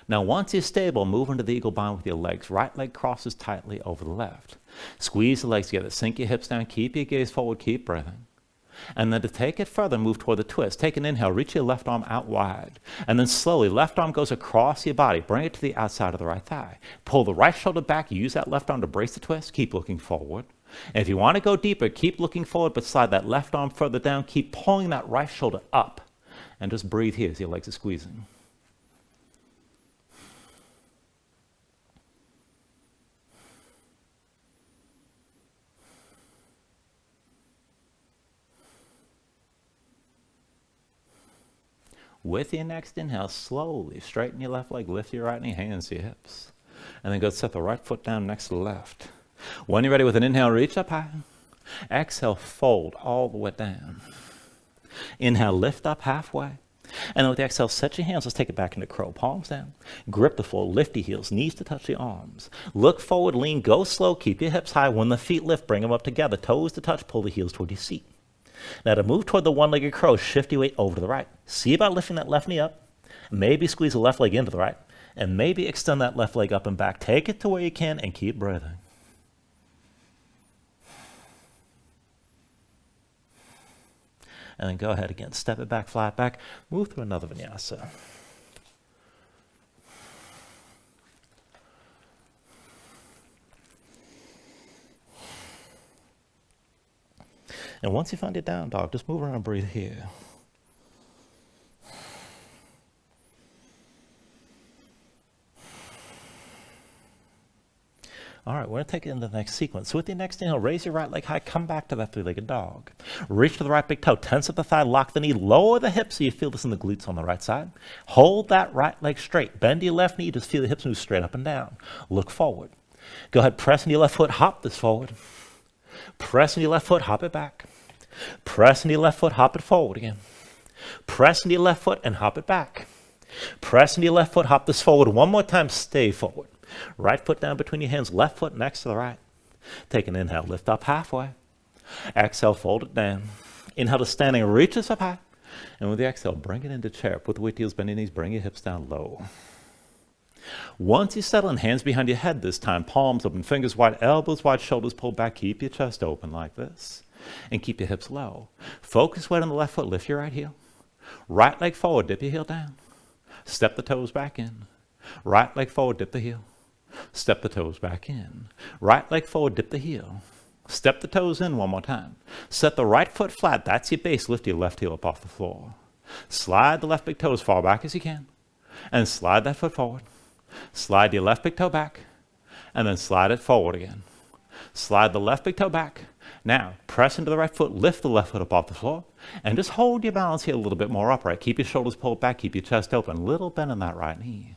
Now once you're stable, move into the eagle bind with your legs. Right leg crosses tightly over the left. Squeeze the legs together, sink your hips down, keep your gaze forward, keep breathing. And then to take it further, move toward the twist. Take an inhale, reach your left arm out wide. And then slowly, left arm goes across your body. Bring it to the outside of the right thigh. Pull the right shoulder back. Use that left arm to brace the twist. Keep looking forward. And if you want to go deeper, keep looking forward, but slide that left arm further down. Keep pulling that right shoulder up. And just breathe here as your legs are squeezing. With your next inhale, slowly straighten your left leg, lift your right knee, hands to your hips. And then go set the right foot down next to the left. When you're ready with an inhale, reach up high. Exhale, fold all the way down. Inhale, lift up halfway. And then with the exhale, set your hands. Let's take it back into crow. Palms down. Grip the floor, lift your heels, knees to touch the arms. Look forward, lean, go slow, keep your hips high. When the feet lift, bring them up together. Toes to touch, pull the heels toward your seat. Now to move toward the one-legged crow, shift your weight over to the right. See about lifting that left knee up. Maybe squeeze the left leg into the right. And maybe extend that left leg up and back. Take it to where you can and keep breathing. And then go ahead again. Step it back, flat back. Move through another vinyasa. And once you find your down dog, just move around and breathe here. All right, we're going to take it into the next sequence. So with your next inhale, raise your right leg high, come back to that three-legged dog. Reach to the right big toe, tense up the thigh, lock the knee, lower the hips so you feel this in the glutes on the right side. Hold that right leg straight. Bend your left knee, just feel the hips move straight up and down. Look forward. Go ahead, press into your left foot, hop this forward. Press into your left foot, hop it back. Press into your left foot, hop it forward again. Press into your left foot and hop it back. Press into your left foot, hop this forward. One more time, stay forward. Right foot down between your hands, left foot next to the right. Take an inhale, lift up halfway. Exhale, fold it down. Inhale to standing, reach this up high. And with the exhale, bring it into chair. Put the weight heels, bend your knees, bring your hips down low. Once you settle in, hands behind your head this time, palms open, fingers wide, elbows wide, shoulders pulled back. Keep your chest open like this. And keep your hips low. Focus weight on the left foot, lift your right heel. Right leg forward, dip your heel down. Step the toes back in. Right leg forward, dip the heel. Step the toes back in. Right leg forward, dip the heel. Step the toes in one more time. Set the right foot flat, that's your base. Lift your left heel up off the floor. Slide the left big toe as far back as you can. And slide that foot forward. Slide your left big toe back. And then slide it forward again. Slide the left big toe back. Now, press into the right foot, lift the left foot up off the floor, and just hold your balance here a little bit more upright. Keep your shoulders pulled back, keep your chest open, little bend in that right knee.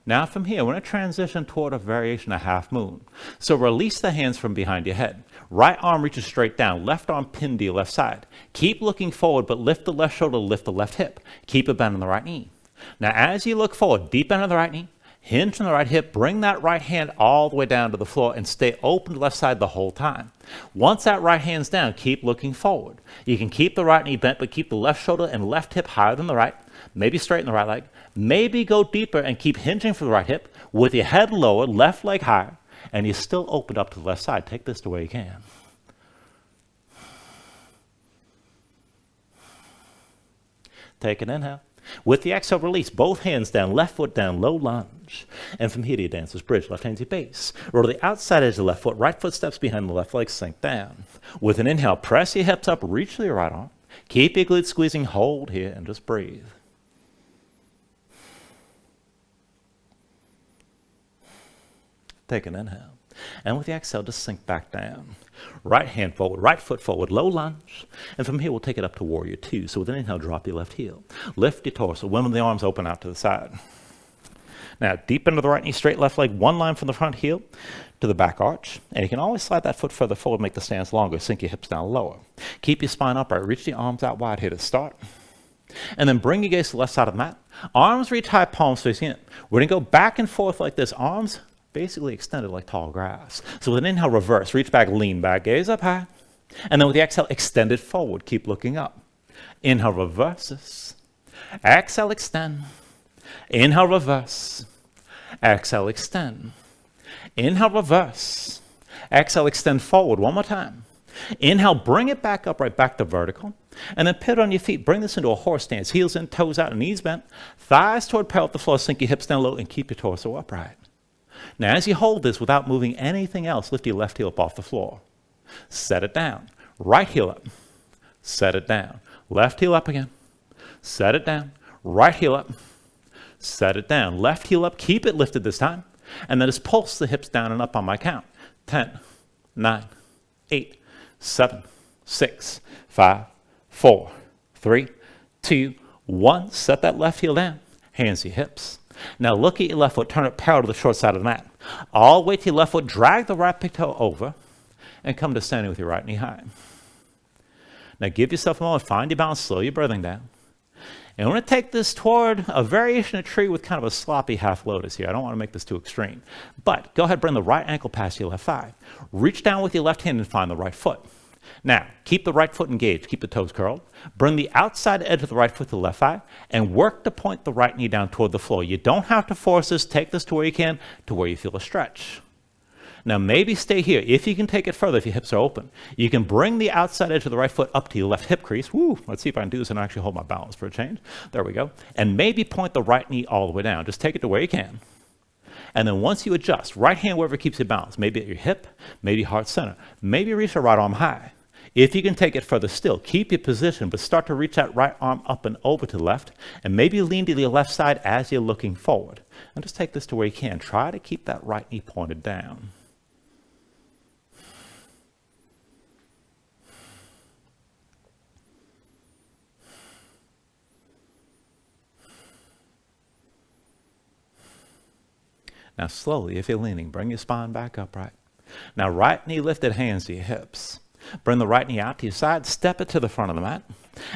Now from here, we're going to transition toward a variation of half moon. So release the hands from behind your head. Right arm reaches straight down, left arm pinned to your left side. Keep looking forward, but lift the left shoulder, lift the left hip. Keep a bend in the right knee. Now as you look forward, deep bend in the right knee, hinge from the right hip, bring that right hand all the way down to the floor and stay open to the left side the whole time. Once that right hand's down, keep looking forward. You can keep the right knee bent, but keep the left shoulder and left hip higher than the right. Maybe straighten the right leg. Maybe go deeper and keep hinging for the right hip with your head lower, left leg higher, and you still open up to the left side. Take this to where you can. Take an inhale. With the exhale, release both hands down, left foot down, low lunge. And from here to your dancer's bridge, left hand to your base. Roll to the outside edge of the left foot, right foot steps behind the left leg, sink down. With an inhale, press your hips up, reach to your right arm. Keep your glutes squeezing, hold here, and just breathe. Take an inhale. And with the exhale, just sink back down. Right hand forward, right foot forward, low lunge. And from here, we'll take it up to warrior two. So with an inhale, drop your left heel. Lift your torso, women the arms open out to the side. Now, deep into the right knee, straight left leg, one line from the front heel to the back arch. And you can always slide that foot further forward, make the stance longer, sink your hips down lower. Keep your spine upright, reach the arms out wide here to start. And then bring your gaze to the left side of the mat. Arms reach high, palms facing in. We're going to go back and forth like this, arms basically extended like tall grass. So with an inhale, reverse, reach back, lean back, gaze up high. And then with the exhale, extend it forward, keep looking up. Inhale, reverses. Exhale, extend. Inhale, reverse. Exhale, extend. Inhale, reverse. Exhale, extend forward one more time. Inhale, bring it back up, right back to vertical. And then pivot on your feet. Bring this into a horse stance. Heels in, toes out, and knees bent. Thighs toward parallel with the floor. Sink your hips down low and keep your torso upright. Now, as you hold this without moving anything else, lift your left heel up off the floor. Set it down. Right heel up. Set it down. Left heel up again. Set it down. Right heel up. Set it down. Left heel up. Keep it lifted this time. And then just pulse the hips down and up on my count. 10, 9, 8, 7, 6, 5, 4, 3, 2, 1. Set that left heel down. Hands to your hips. Now look at your left foot, turn it parallel to the short side of the mat. All the way to your left foot, drag the right big toe over, and come to standing with your right knee high. Now give yourself a moment, find your balance, slow your breathing down. And we're going to take this toward a variation of tree with kind of a sloppy half lotus here. I don't want to make this too extreme. But go ahead, bring the right ankle past your left thigh. Reach down with your left hand and find the right foot. Now, keep the right foot engaged, keep the toes curled. Bring the outside edge of the right foot to the left thigh and work to point the right knee down toward the floor. You don't have to force this. Take this to where you can, to where you feel a stretch. Now, maybe stay here. If you can take it further, if your hips are open, you can bring the outside edge of the right foot up to your left hip crease. Woo! Let's see if I can do this and actually hold my balance for a change. There we go. And maybe point the right knee all the way down. Just take it to where you can. And then once you adjust, right hand wherever keeps your balance, maybe at your hip, maybe heart center, maybe reach your right arm high. If you can take it further still, keep your position, but start to reach that right arm up and over to the left, and maybe lean to the left side as you're looking forward. And just take this to where you can. Try to keep that right knee pointed down. Now slowly, if you're leaning, bring your spine back upright. Now right knee lifted, hands to your hips. Bring the right knee out to your side, step it to the front of the mat,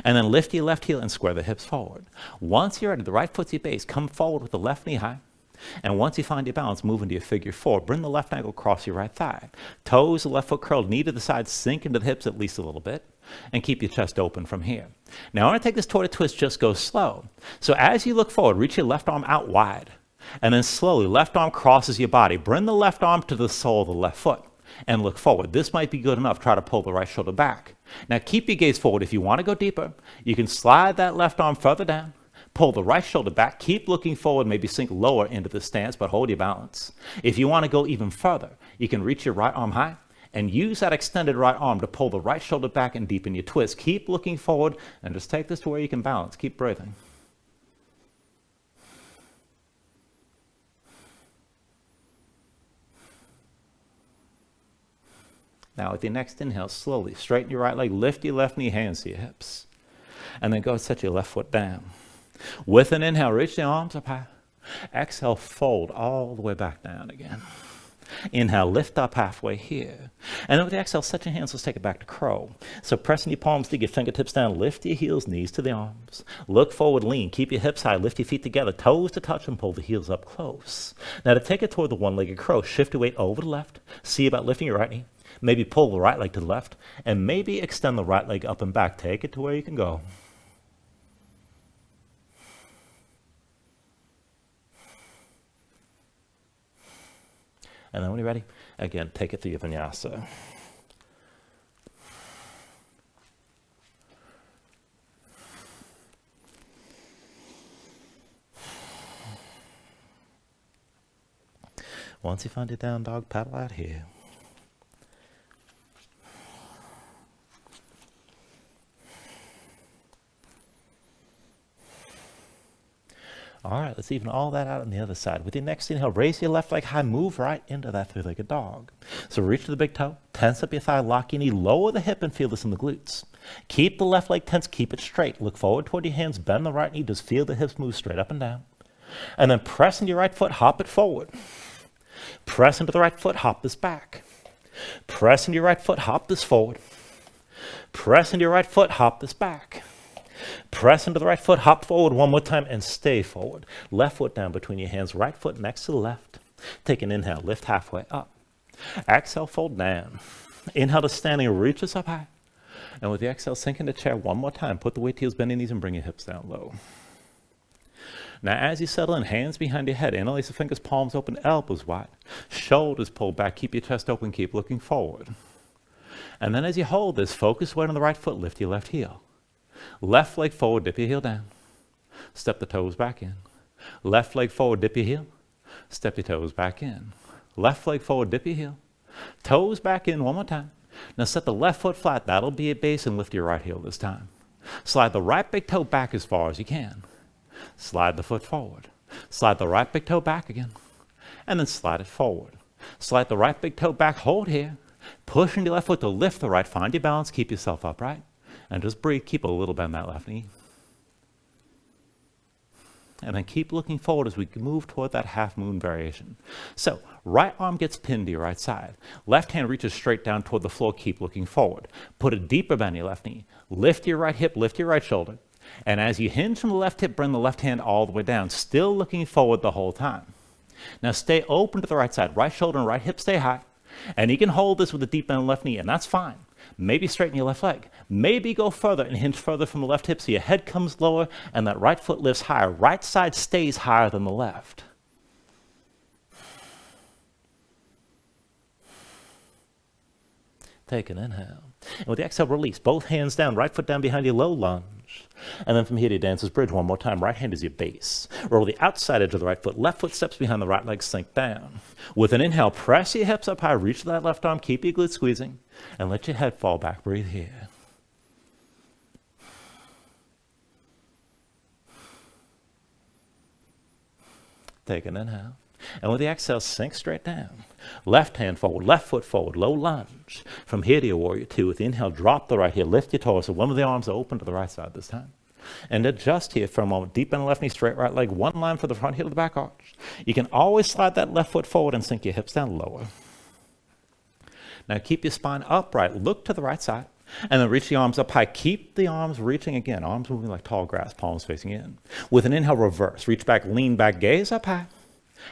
and then lift your left heel and square the hips forward. Once you're ready, the right foot's your base, come forward with the left knee high. And once you find your balance, move into your figure four. Bring the left ankle across your right thigh. Toes, the left foot curled, knee to the side, sink into the hips at least a little bit, and keep your chest open from here. Now I want to take this toward a twist, just go slow. So as you look forward, reach your left arm out wide, and then slowly, left arm crosses your body. Bring the left arm to the sole of the left foot. And look forward. This might be good enough. Try to pull the right shoulder back. Now keep your gaze forward. If you want to go deeper, you can slide that left arm further down, pull the right shoulder back, keep looking forward, maybe sink lower into the stance, but hold your balance. If you want to go even further, you can reach your right arm high and use that extended right arm to pull the right shoulder back and deepen your twist. Keep looking forward and just take this to where you can balance. Keep breathing. Now with your next inhale, slowly straighten your right leg, lift your left knee, hands to your hips. And then go and set your left foot down. With an inhale, reach the arms up high. Exhale, fold all the way back down again. Inhale, lift up halfway here. And then with the exhale, set your hands, let's take it back to crow. So pressing your palms, dig your fingertips down, lift your heels, knees to the arms. Look forward, lean, keep your hips high, lift your feet together, toes to touch and pull the heels up close. Now to take it toward the one-legged crow, shift your weight over the left, see about lifting your right knee, maybe pull the right leg to the left, and maybe extend the right leg up and back. Take it to where you can go. And then when you're ready, again, take it through your vinyasa. Once you find your down dog, paddle out here. All right, let's even all that out on the other side. With your next inhale, raise your left leg high, move right into that three-legged dog. So reach to the big toe, tense up your thigh, lock your knee, lower the hip and feel this in the glutes. Keep the left leg tense, keep it straight. Look forward toward your hands, bend the right knee, just feel the hips move straight up and down. And then press into your right foot, hop it forward. Press into the right foot, hop this back. Press into your right foot, hop this forward. Press into your right foot, hop this back. Press into the right foot, hop forward one more time, and stay forward. Left foot down between your hands, right foot next to the left. Take an inhale, lift halfway up. Exhale, fold down. Inhale to standing, reach us up high. And with the exhale, sink into chair one more time. Put the weight to heels, bend your knees, and bring your hips down low. Now, as you settle in, hands behind your head, interlace the fingers, palms open, elbows wide. Shoulders pulled back, keep your chest open, keep looking forward. And then as you hold this, focus weight on the right foot, lift your left heel. Left leg forward, dip your heel down. Step the toes back in. Left leg forward, dip your heel. Step your toes back in. Left leg forward, dip your heel. Toes back in one more time. Now set the left foot flat. That'll be your base, and lift your right heel this time. Slide the right big toe back as far as you can. Slide the foot forward. Slide the right big toe back again. And then slide it forward. Slide the right big toe back, hold here. Push into your left foot to lift the right. Find your balance, keep yourself upright. And just breathe, keep a little bend that left knee. And then keep looking forward as we move toward that half moon variation. So, right arm gets pinned to your right side. Left hand reaches straight down toward the floor, keep looking forward. Put a deeper bend in your left knee. Lift your right hip, lift your right shoulder. And as you hinge from the left hip, bring the left hand all the way down, still looking forward the whole time. Now stay open to the right side. Right shoulder and right hip stay high. And you can hold this with a deep bend in the left knee, and that's fine. Maybe straighten your left leg. Maybe go further and hinge further from the left hip so your head comes lower and that right foot lifts higher. Right side stays higher than the left. Take an inhale. And with the exhale, release. Both hands down, right foot down behind you, low lunge. And then from here to your dancer's bridge, one more time. Right hand is your base. Roll the outside edge of the right foot. Left foot steps behind the right leg, sink down. With an inhale, press your hips up high, reach that left arm, keep your glutes squeezing, and let your head fall back. Breathe here. Take an inhale. And with the exhale, sink straight down. Left hand forward, left foot forward, low lunge. From here to your warrior two. With the inhale, drop the right heel, lift your torso. One of the arms open to the right side this time. And adjust here for a moment. Deep bend left knee, straight right leg. One line for the front heel to the back arch. You can always slide that left foot forward and sink your hips down lower. Now keep your spine upright. Look to the right side. And then reach the arms up high. Keep the arms reaching again. Arms moving like tall grass, palms facing in. With an inhale, reverse. Reach back, lean back, gaze up high.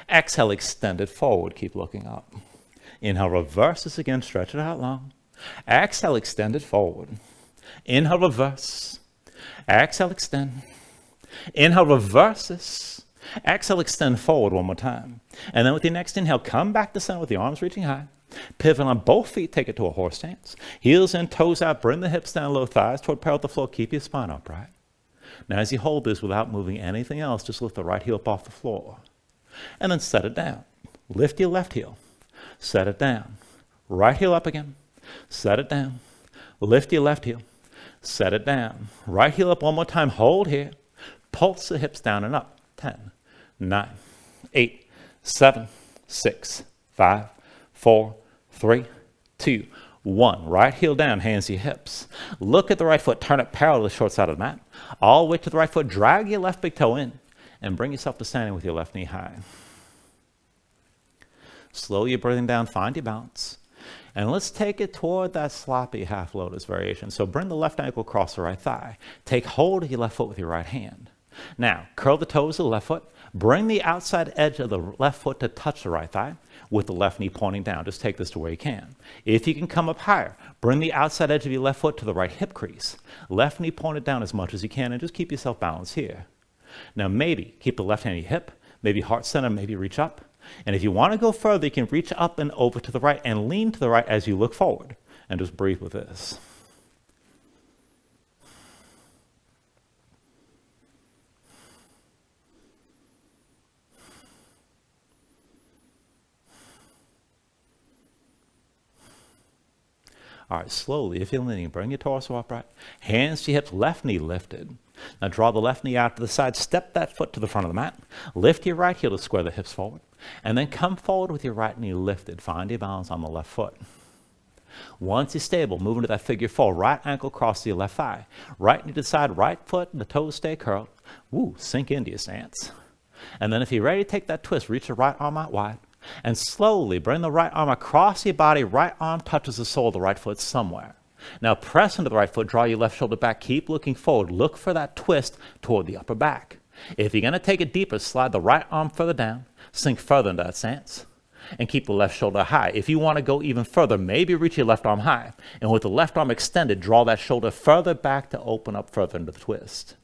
Exhale, extend it forward. Keep looking up. Inhale, reverse this again. Stretch it out long. Exhale, extend it forward. Inhale, reverse. Exhale, extend. Inhale, reverse this. Exhale, extend forward one more time. And then with your next inhale, come back to center with the arms reaching high. Pivot on both feet, take it to a horse stance. Heels in, toes out, bring the hips down, low thighs toward parallel to the floor. Keep your spine upright. Now as you hold this without moving anything else, just lift the right heel up off the floor. And then set it down. Lift your left heel. Set it down. Right heel up again. Set it down. Lift your left heel. Set it down. Right heel up one more time. Hold here. Pulse the hips down and up. 10, 9, 8, 7, 6, 5, 4, 3, 2, 1. Right heel down, hands to your hips. Look at the right foot. Turn it parallel to the short side of the mat. All the way to the right foot. Drag your left big toe in. and bring yourself to standing with your left knee high. Slowly you're breathing down, find your balance. And let's take it toward that sloppy half lotus variation. So bring the left ankle across the right thigh. Take hold of your left foot with your right hand. Now, curl the toes of the left foot. Bring the outside edge of the left foot to touch the right thigh with the left knee pointing down. Just take this to where you can. If you can come up higher, bring the outside edge of your left foot to the right hip crease. Left knee pointed down as much as you can and just keep yourself balanced here. Now maybe keep the left hand in your hip, maybe heart center, maybe reach up. And if you want to go further, you can reach up and over to the right and lean to the right as you look forward. And just breathe with this. All right, slowly, if you're leaning, bring your torso upright. Hands to your hips, left knee lifted. Now draw the left knee out to the side, step that foot to the front of the mat. Lift your right heel to square the hips forward. And then come forward with your right knee lifted. Find your balance on the left foot. Once you're stable, move into that figure four. Right ankle cross to your left thigh. Right knee to the side, right foot, and the toes stay curled. Woo, sink into your stance. And then if you're ready to take that twist, reach the right arm out wide. And slowly bring the right arm across your body. Right arm touches the sole of the right foot somewhere. Now press into the right foot, draw your left shoulder back, keep looking forward. Look for that twist toward the upper back. If you're going to take it deeper, slide the right arm further down, sink further into that stance, and keep the left shoulder high. If you want to go even further, maybe reach your left arm high. And with the left arm extended, draw that shoulder further back to open up further into the twist.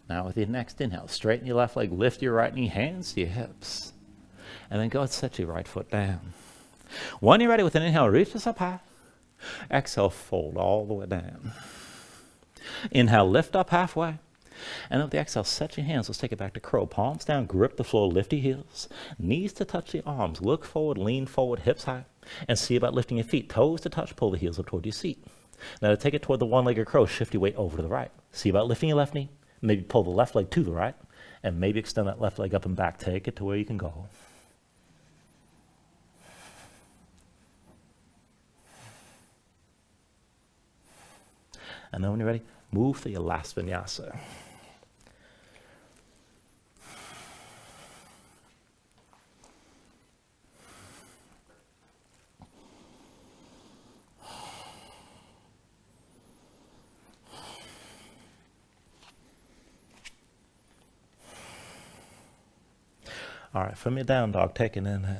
Now with your next inhale, straighten your left leg, lift your right knee, hands to your hips. And then go and set your right foot down. When you're ready with an inhale, reach this up high. Exhale, fold all the way down. Inhale, lift up halfway. And with the exhale, set your hands. Let's take it back to crow. Palms down, grip the floor, lift your heels. Knees to touch the arms. Look forward, lean forward, hips high. And see about lifting your feet. Toes to touch, pull the heels up toward your seat. Now to take it toward the one-legged crow, shift your weight over to the right. See about lifting your left knee. Maybe pull the left leg to the right, and maybe extend that left leg up and back. Take it to where you can go. And then when you're ready, move to your last vinyasa. All right, from your down dog, take an inhale.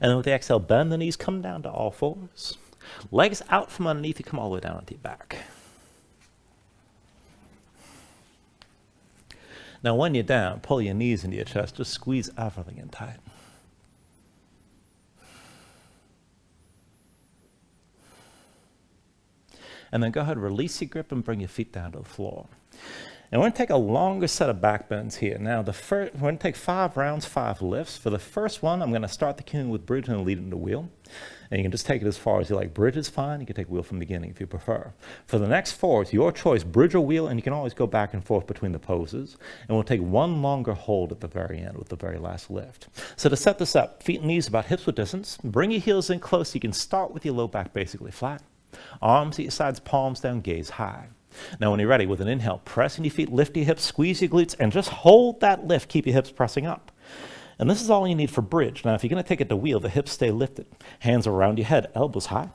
And then with the exhale, bend the knees, come down to all fours. Legs out from underneath you, come all the way down onto your back. Now when you're down, pull your knees into your chest, just squeeze everything in tight. And then go ahead, release your grip and bring your feet down to the floor. And we're going to take a longer set of back bends here. Now, we're going to take 5 rounds, 5 lifts. For the first one, I'm going to start the cue with bridge and lead into wheel. And you can just take it as far as you like. Bridge is fine. You can take wheel from the beginning if you prefer. For the next 4, it's your choice, bridge or wheel, and you can always go back and forth between the poses. And we'll take one longer hold at the very end with the very last lift. So to set this up, feet and knees about hips width distance. Bring your heels in close. You can start with your low back basically flat. Arms at your sides, palms down, gaze high. Now when you're ready, with an inhale, press in your feet, lift your hips, squeeze your glutes, and just hold that lift. Keep your hips pressing up. And this is all you need for bridge. Now if you're going to take it to wheel, the hips stay lifted. Hands around your head, elbows high.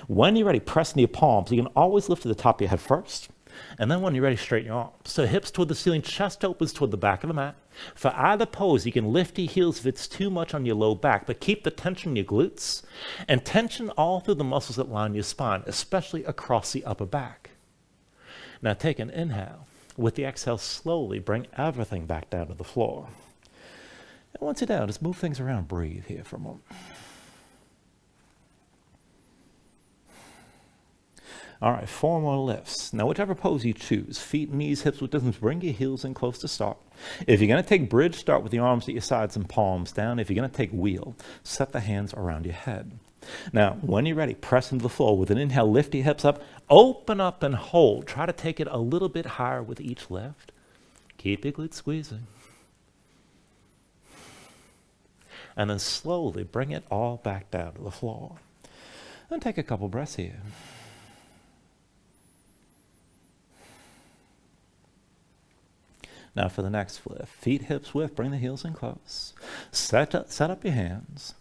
When you're ready, press into your palms. You can always lift to the top of your head first. And then when you're ready, straighten your arms. So hips toward the ceiling, chest opens toward the back of the mat. For either pose, you can lift your heels if it's too much on your low back, but keep the tension in your glutes and tension all through the muscles that line your spine, especially across the upper back. Now take an inhale. With the exhale, slowly bring everything back down to the floor. And once you're down, just move things around. Breathe here for a moment. All right, 4 more lifts. Now, whichever pose you choose, feet, knees, hips width distance, bring your heels in close to start. If you're going to take bridge, start with the arms at your sides and palms down. If you're going to take wheel, set the hands around your head. Now, when you're ready, press into the floor. With an inhale, lift your hips up, open up and hold. Try to take it a little bit higher with each lift. Keep your glutes squeezing. And then slowly bring it all back down to the floor. And take a couple breaths here. Now for the next flip, feet hips width, bring the heels in close. Set up your hands.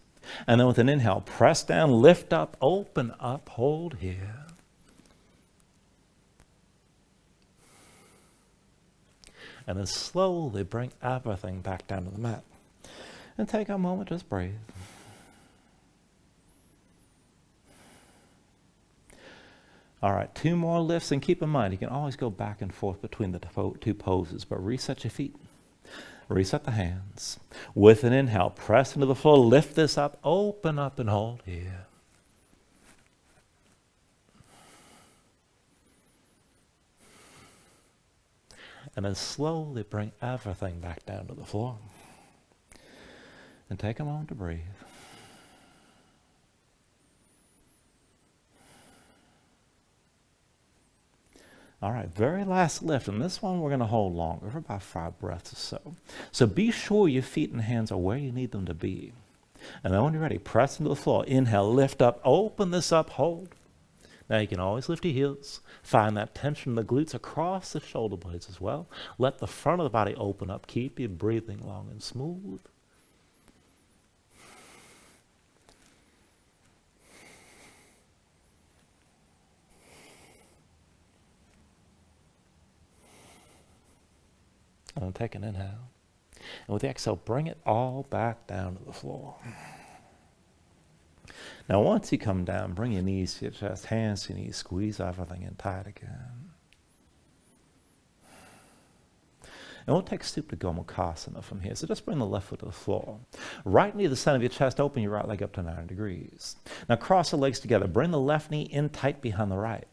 And then with an inhale, press down, lift up, open up, hold here. And then slowly bring everything back down to the mat. And take a moment, just breathe. All right, 2 more lifts, and keep in mind, you can always go back and forth between the two poses, but reset your feet. Reset the hands. With an inhale, press into the floor, lift this up, open up and hold here. And then slowly bring everything back down to the floor. And take a moment to breathe. All right, very last lift, and this one we're going to hold longer for about 5 breaths or so. So be sure your feet and hands are where you need them to be. And then when you're ready, press into the floor. Inhale, lift up, open this up, hold. Now you can always lift your heels. Find that tension in the glutes across the shoulder blades as well. Let the front of the body open up. Keep your breathing long and smooth. And then take an inhale. And with the exhale, bring it all back down to the floor. Now once you come down, bring your knees to your chest, hands to your knees, squeeze everything in tight again. And we'll take Supta Gomukhasana from here. So just bring the left foot to the floor. Right knee to the center of your chest, open your right leg up to 90 degrees. Now cross the legs together. Bring the left knee in tight behind the right.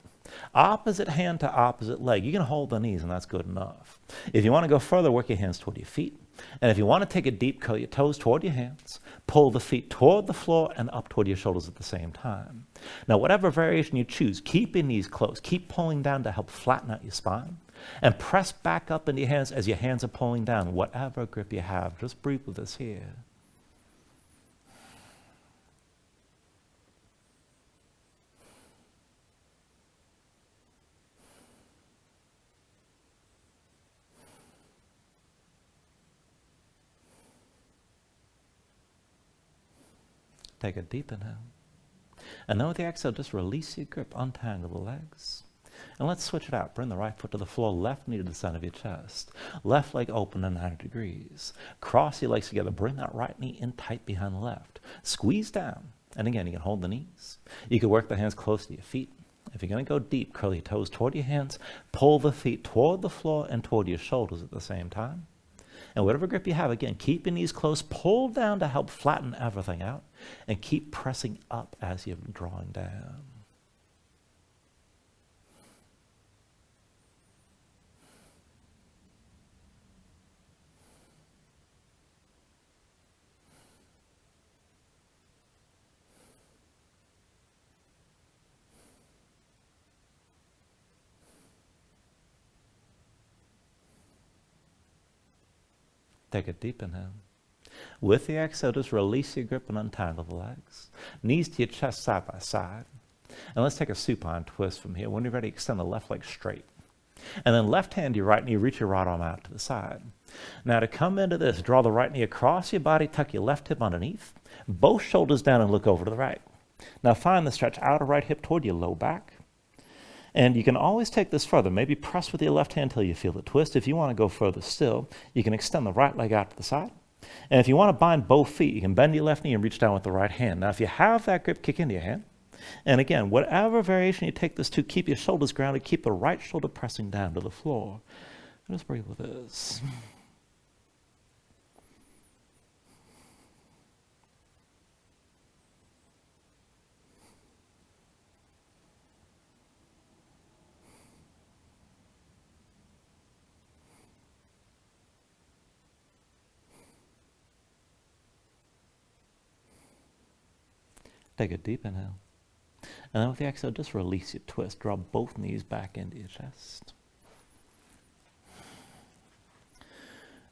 Opposite hand to opposite leg. You can hold the knees, and that's good enough. If you want to go further, work your hands toward your feet. And if you want to take a deep curl, your toes toward your hands. Pull the feet toward the floor and up toward your shoulders at the same time. Now, whatever variation you choose, keep your knees close. Keep pulling down to help flatten out your spine. And press back up into your hands as your hands are pulling down. Whatever grip you have, just breathe with us here. Take a deep inhale. And then with the exhale, just release your grip, untangle the legs. And let's switch it out. Bring the right foot to the floor, left knee to the center of your chest. Left leg open to 90 degrees. Cross your legs together. Bring that right knee in tight behind the left. Squeeze down. And again, you can hold the knees. You can work the hands close to your feet. If you're going to go deep, curl your toes toward your hands. Pull the feet toward the floor and toward your shoulders at the same time. And whatever grip you have, again, keep your knees close. Pull down to help flatten everything out. And keep pressing up as you're drawing down. Take a deep inhale. With the exhale, just release your grip and untangle the legs. Knees to your chest side by side. And let's take a supine twist from here. When you're ready, extend the left leg straight. And then left hand to your right knee, reach your right arm out to the side. Now to come into this, draw the right knee across your body, tuck your left hip underneath. Both shoulders down and look over to the right. Now find the stretch outer right hip toward your low back. And you can always take this further. Maybe press with your left hand until you feel the twist. If you want to go further still, you can extend the right leg out to the side. And if you want to bind both feet, you can bend your left knee and reach down with the right hand. Now, if you have that grip, kick into your hand. And again, whatever variation you take this to, keep your shoulders grounded. Keep the right shoulder pressing down to the floor. Just breathe with this. Take a deep inhale. And then with the exhale, just release your twist. Draw both knees back into your chest.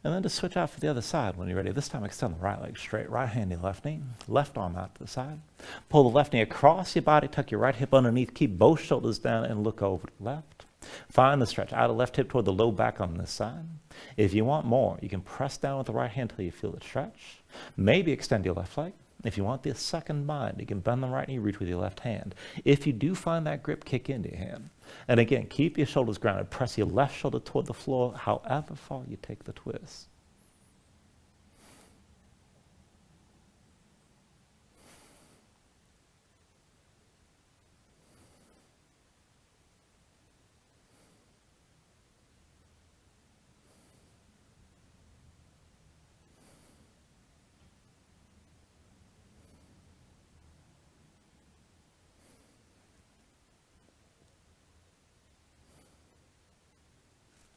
And then just switch out for the other side when you're ready. This time extend the right leg straight, right hand to left knee, left arm out to the side. Pull the left knee across your body, tuck your right hip underneath, keep both shoulders down and look over to the left. Find the stretch out of left hip toward the low back on this side. If you want more, you can press down with the right hand till you feel it stretch. Maybe extend your left leg. If you want the second bind, you can bend the right knee, reach with your left hand. If you do find that grip, kick into your hand. And again, keep your shoulders grounded. Press your left shoulder toward the floor, however far you take the twist.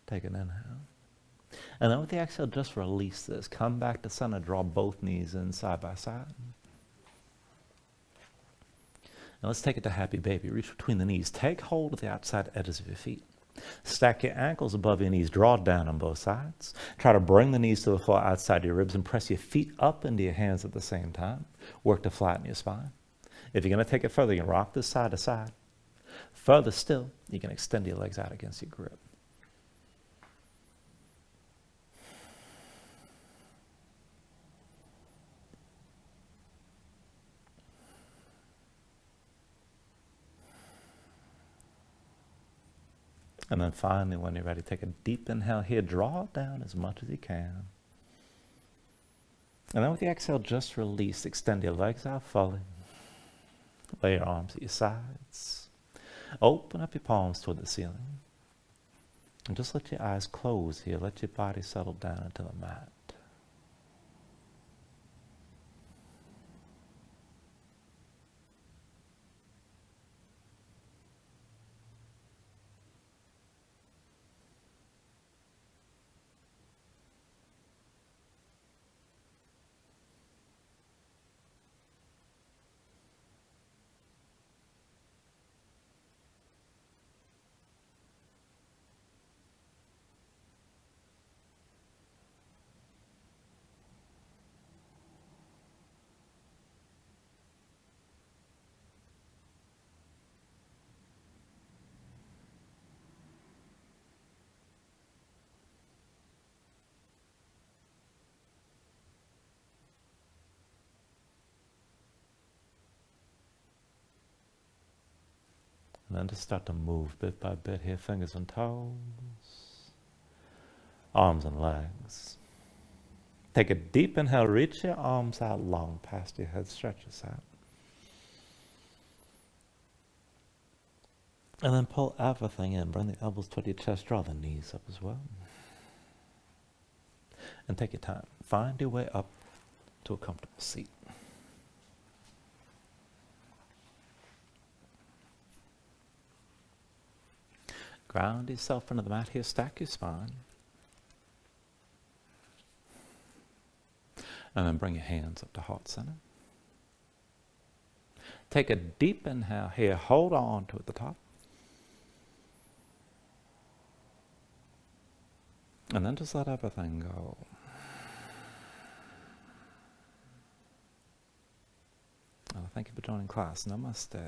Take an inhale. And then with the exhale, just release this. Come back to center, draw both knees in side by side. Now let's take it to happy baby. Reach between the knees. Take hold of the outside edges of your feet. Stack your ankles above your knees. Draw down on both sides. Try to bring the knees to the floor outside your ribs and press your feet up into your hands at the same time. Work to flatten your spine. If you're going to take it further, you can rock this side to side. Further still, you can extend your legs out against your grip. And then finally, when you're ready, take a deep inhale here. Draw it down as much as you can. And then with the exhale, just release. Extend your legs out fully. Lay your arms at your sides. Open up your palms toward the ceiling. And just let your eyes close here. Let your body settle down into the mat. And then just start to move bit by bit here, fingers and toes, arms and legs. Take a deep inhale, reach your arms out long past your head, stretch this out. And then pull everything in, bring the elbows toward your chest, draw the knees up as well. And take your time, find your way up to a comfortable seat. Ground yourself into the mat here, stack your spine. And then bring your hands up to heart center. Take a deep inhale here, hold on to at the top. And then just let everything go. Thank you for joining class. Namaste.